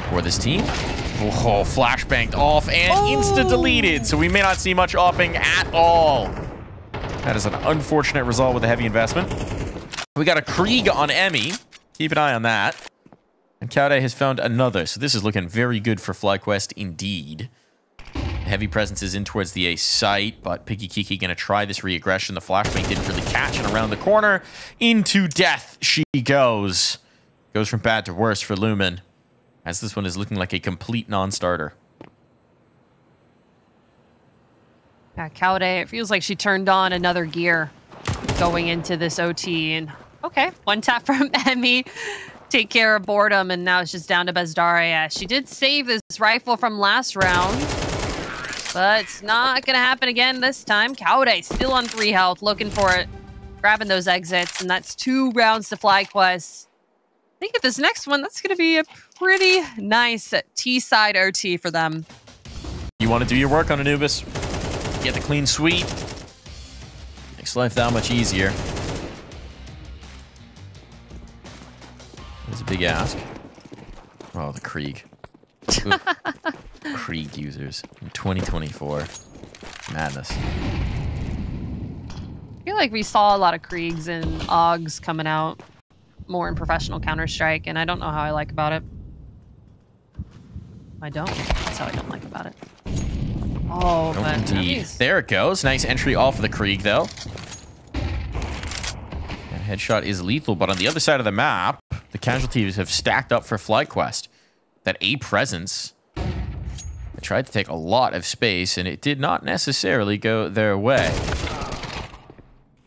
for this team. Oh, flashbanged off and insta-deleted. So we may not see much opping at all. That is an unfortunate result with a heavy investment. We got a Krieg on Emmy. Keep an eye on that. And Kaude has found another. So this is looking very good for FlyQuest indeed. Heavy presence is in towards the A site, but Piggy Kiki going to try this re-aggression. The flashbang didn't really catch, and around the corner, into death she goes. Goes from bad to worse for Lumen, as this one is looking like a complete non-starter. Yeah, Kaude, it feels like she turned on another gear going into this OT. And okay, one tap from Emmy. Take care of boredom, and now it's just down to bezdaria. She did save this rifle from last round, but it's not going to happen again this time. Kaude still on 3 health, looking for it, grabbing those exits, and that's 2 rounds to FlyQuest. I think at this next one, that's going to be a pretty nice T-side OT for them. You want to do your work on Anubis? Get the clean sweep. Makes life that much easier. That's a big ask. Oh, the Krieg. Krieg users in 2024. Madness. I feel like we saw a lot of Kriegs and Augs coming out more in professional Counter-Strike, and I don't know how I like about it. I don't. That's how I don't like about it. Oh, but indeed. There it goes. Nice entry off of the Krieg, though. That headshot is lethal, but on the other side of the map, the casualties have stacked up for FlyQuest. That A presence tried to take a lot of space, and it did not necessarily go their way.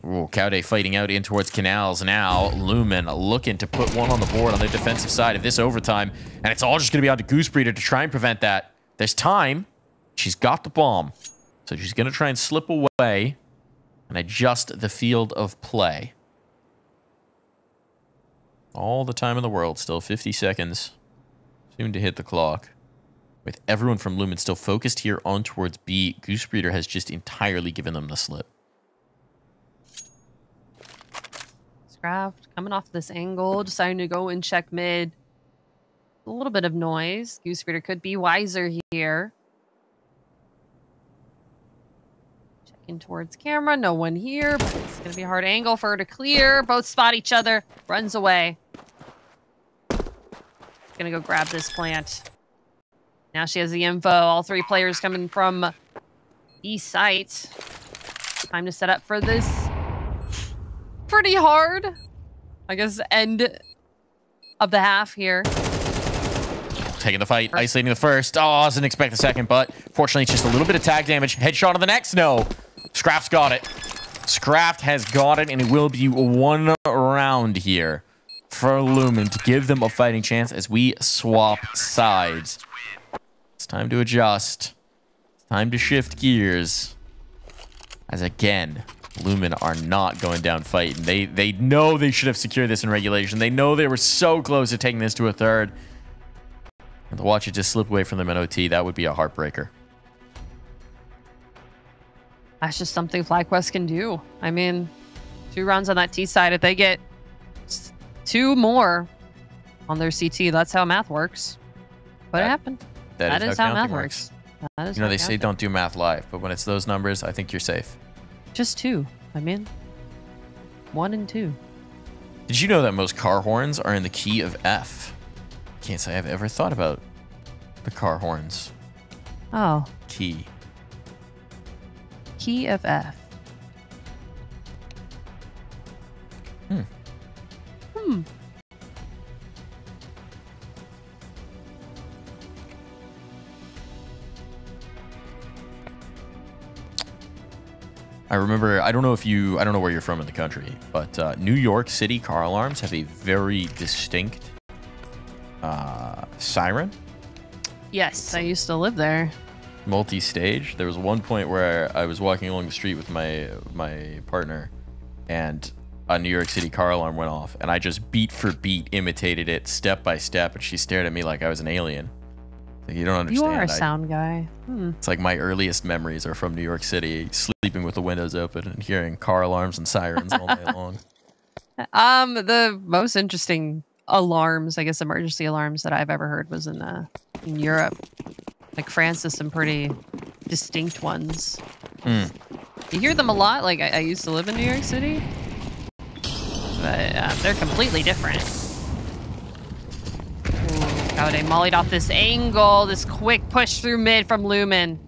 Ooh, Kaude fighting out in towards canals now. Lumen looking to put one on the board on the defensive side of this overtime, and it's all just going to be on to Goosebreeder to try and prevent that. There's time. She's got the bomb, so she's going to try and slip away and adjust the field of play. All the time in the world, still 50 seconds. Soon to hit the clock. With everyone from Lumen still focused here on towards B, Goosebreeder has just entirely given them the slip. Scraft coming off this angle, deciding to go and check mid. A little bit of noise. Goosebreeder could be wiser here. Checking towards camera. No one here, but it's going to be a hard angle for her to clear. Both spot each other. Runs away. Gonna go grab this plant. Now she has the info. All 3 players coming from B site. Time to set up for this pretty hard, I guess, end of the half here. Taking the fight, isolating the first. Oh, I wasn't expect the second, but fortunately it's just a little bit of tag damage. Headshot on the next. No. Scraft's got it. Scraft has got it, and it will be 1 round here for Lumen to give them a fighting chance as we swap sides. It's time to adjust. It's time to shift gears. As again, Lumen are not going down fighting. They know they should have secured this in regulation. They know they were so close to taking this to a third. And to watch it just slip away from them in OT, that would be a heartbreaker. That's just something FlyQuest can do. I mean, 2 rounds on that T side. If they get 2 more on their CT, that's how math works. What happened? That is how math works. That is, you know, they say don't do math live, but when it's those numbers, I think you're safe. Just 2. I mean, 1 and 2. Did you know that most car horns are in the key of F? Can't say I've ever thought about the car horns. Oh. Key. Key of F. Hmm. I remember, I don't know where you're from in the country, but New York City car alarms have a very distinct siren. Yes, I used to live there. Multi-stage. There was one point where I was walking along the street with my partner, and a New York City car alarm went off, and I just beat for beat imitated it step by step, and she stared at me like I was an alien. Like, you don't understand. You are a sound guy. It's like my earliest memories are from New York City, sleeping with the windows open and hearing car alarms and sirens all day long. The most interesting alarms, I guess, emergency alarms that I've ever heard was in Europe. Like France has some pretty distinct ones. You hear them a lot. Like I used to live in New York City, but they're completely different. Oh, they mollied off this angle. This quick push through mid from Lumen.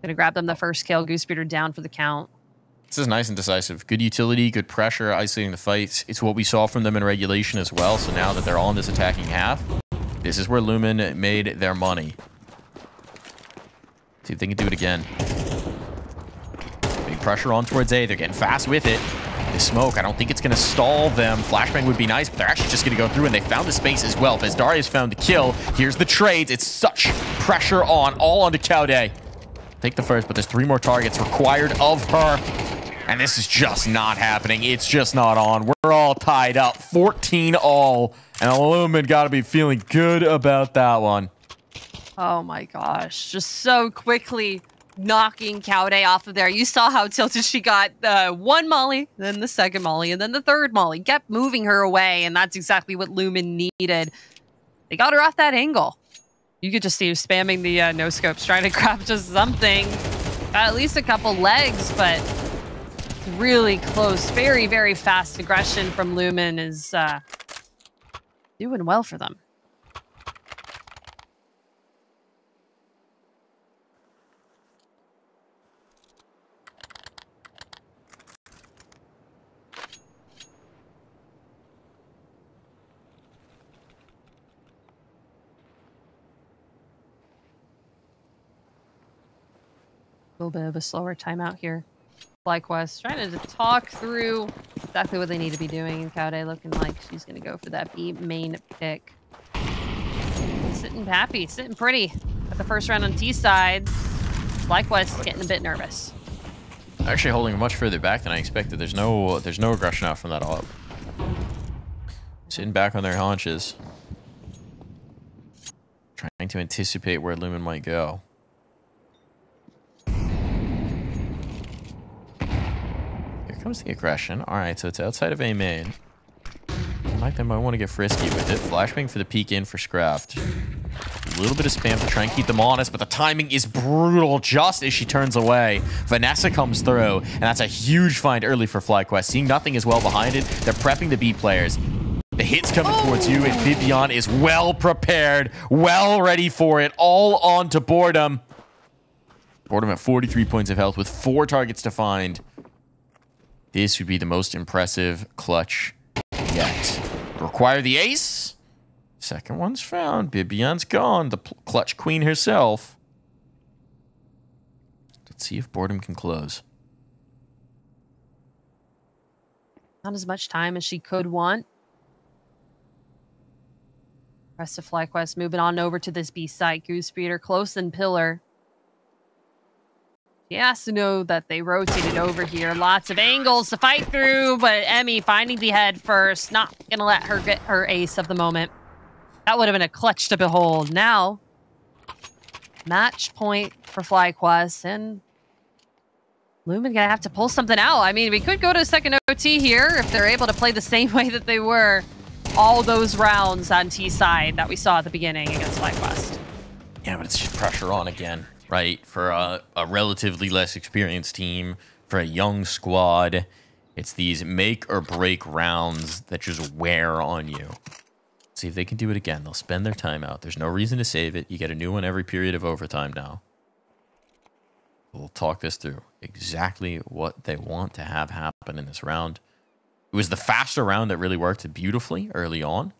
Gonna grab them the first kill. Goosebeater down for the count. This is nice and decisive. Good utility, good pressure, isolating the fights. It's what we saw from them in regulation as well. So now that they're all in this attacking half, this is where Lumen made their money. See if they can do it again. Big pressure on towards A. They're getting fast with it. The smoke, I don't think it's going to stall them. Flashbang would be nice, but they're actually just going to go through, and they found the space as well. Bezdaria's found the kill. Here's the trades. It's such pressure on, all onto Caude. Take the first, but there's 3 more targets required of her. And this is just not happening. It's just not on. We're all tied up. 14 all. And Lumen got to be feeling good about that one. Oh my gosh. Just so quickly knocking Caude off of there. You saw how tilted she got. One molly, then the second molly, and then the third molly. Kept moving her away, and that's exactly what Lumen needed. They got her off that angle. You could just see her spamming the no-scopes, trying to grab just something. Got at least a couple legs, but really close. Very, very fast aggression from Lumen is doing well for them. A little bit of a slower timeout here. FlyQuest trying to talk through exactly what they need to be doing. And Caude looking like she's going to go for that B main pick. Sitting happy, sitting pretty at the first round on T side. FlyQuest getting a bit nervous. Actually holding much further back than I expected. There's no aggression out from that AWP. Sitting back on their haunches. Trying to anticipate where Lumen might go. Comes the aggression. All right, so it's outside of A main. Like they might want to get frisky with it. Flashbang for the peek in for Scraft. A little bit of spam to try and keep them honest, but the timing is brutal just as she turns away. Vanessa comes through, and that's a huge find early for FlyQuest. Seeing nothing as well behind it, they're prepping the B players. The hit's coming towards you, and Vivian is well prepared, well ready for it, all on to Boredom. Boredom at 43 points of health with 4 targets to find. This would be the most impressive clutch yet. Require the ace. Second one's found. Bibian's gone. The clutch queen herself. Let's see if Boredom can close. Not as much time as she could want. Rest of FlyQuest moving on over to this B site. Goosebeater close and pillar. She has to know that they rotated over here. Lots of angles to fight through, but Emmy finding the head first. Not going to let her get her ace of the moment. That would have been a clutch to behold. Now, match point for FlyQuest, and Lumen going to have to pull something out. I mean, we could go to a second OT here if they're able to play the same way that they were all those rounds on T side that we saw at the beginning against FlyQuest. Yeah, but it's just pressure on again. Right, for a relatively less experienced team, for a young squad. It's these make or break rounds that just wear on you. See if they can do it again. They'll spend their time out. There's no reason to save it. You get a new one every period of overtime now. We'll talk this through. Exactly what they want to have happen in this round. It was the faster round that really worked beautifully early on.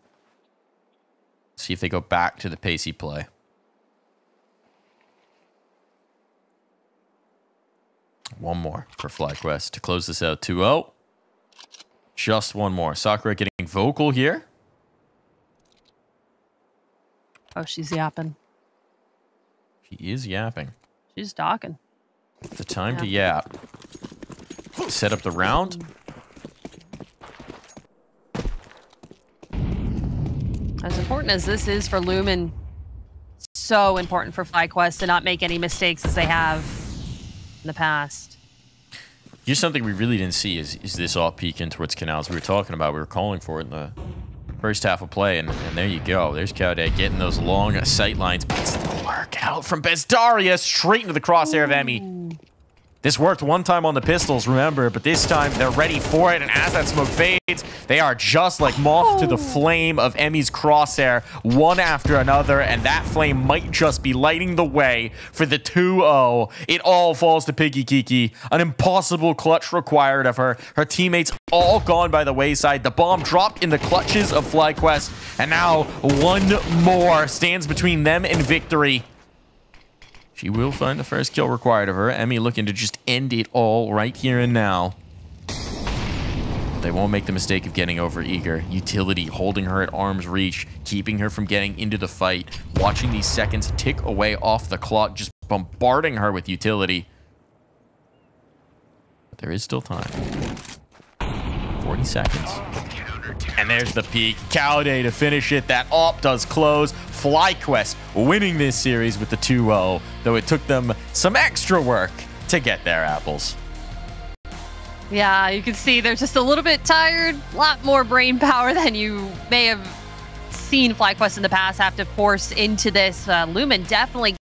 See if they go back to the pacey play. One more for FlyQuest to close this out 2-0. Just one more. Sakura getting vocal here. Oh, she's yapping. She is yapping. She's talking. It's the time to yap. Set up the round. As important as this is for Lumen, so important for FlyQuest to not make any mistakes as they have in the past. Here's something we really didn't see is this off peek in towards canals we were talking about. We were calling for it in the first half of play, and there you go. There's Cowday getting those long sight lines. But it's the workout from bezdaria straight into the crosshair of Emmy. This worked one time on the pistols, remember, but this time they're ready for it, and as that smoke fades, they are just like moth to the flame of Emmy's crosshair, one after another, and that flame might just be lighting the way for the 2-0. It all falls to Piggy Kiki. An impossible clutch required of her. Her teammates all gone by the wayside. The bomb dropped in the clutches of FlyQuest, and now one more stands between them and victory. She will find the first kill required of her. Emmy looking to just end it all right here and now. They won't make the mistake of getting over eager. Utility holding her at arm's reach, keeping her from getting into the fight, watching these seconds tick away off the clock, just bombarding her with utility. But there is still time. 40 seconds. And there's the peak. Cowday to finish it. That op does close. FlyQuest winning this series with the 2-0, though it took them some extra work to get their apples. Yeah, you can see they're just a little bit tired. A lot more brain power than you may have seen FlyQuest in the past have to force into this. Lumen definitely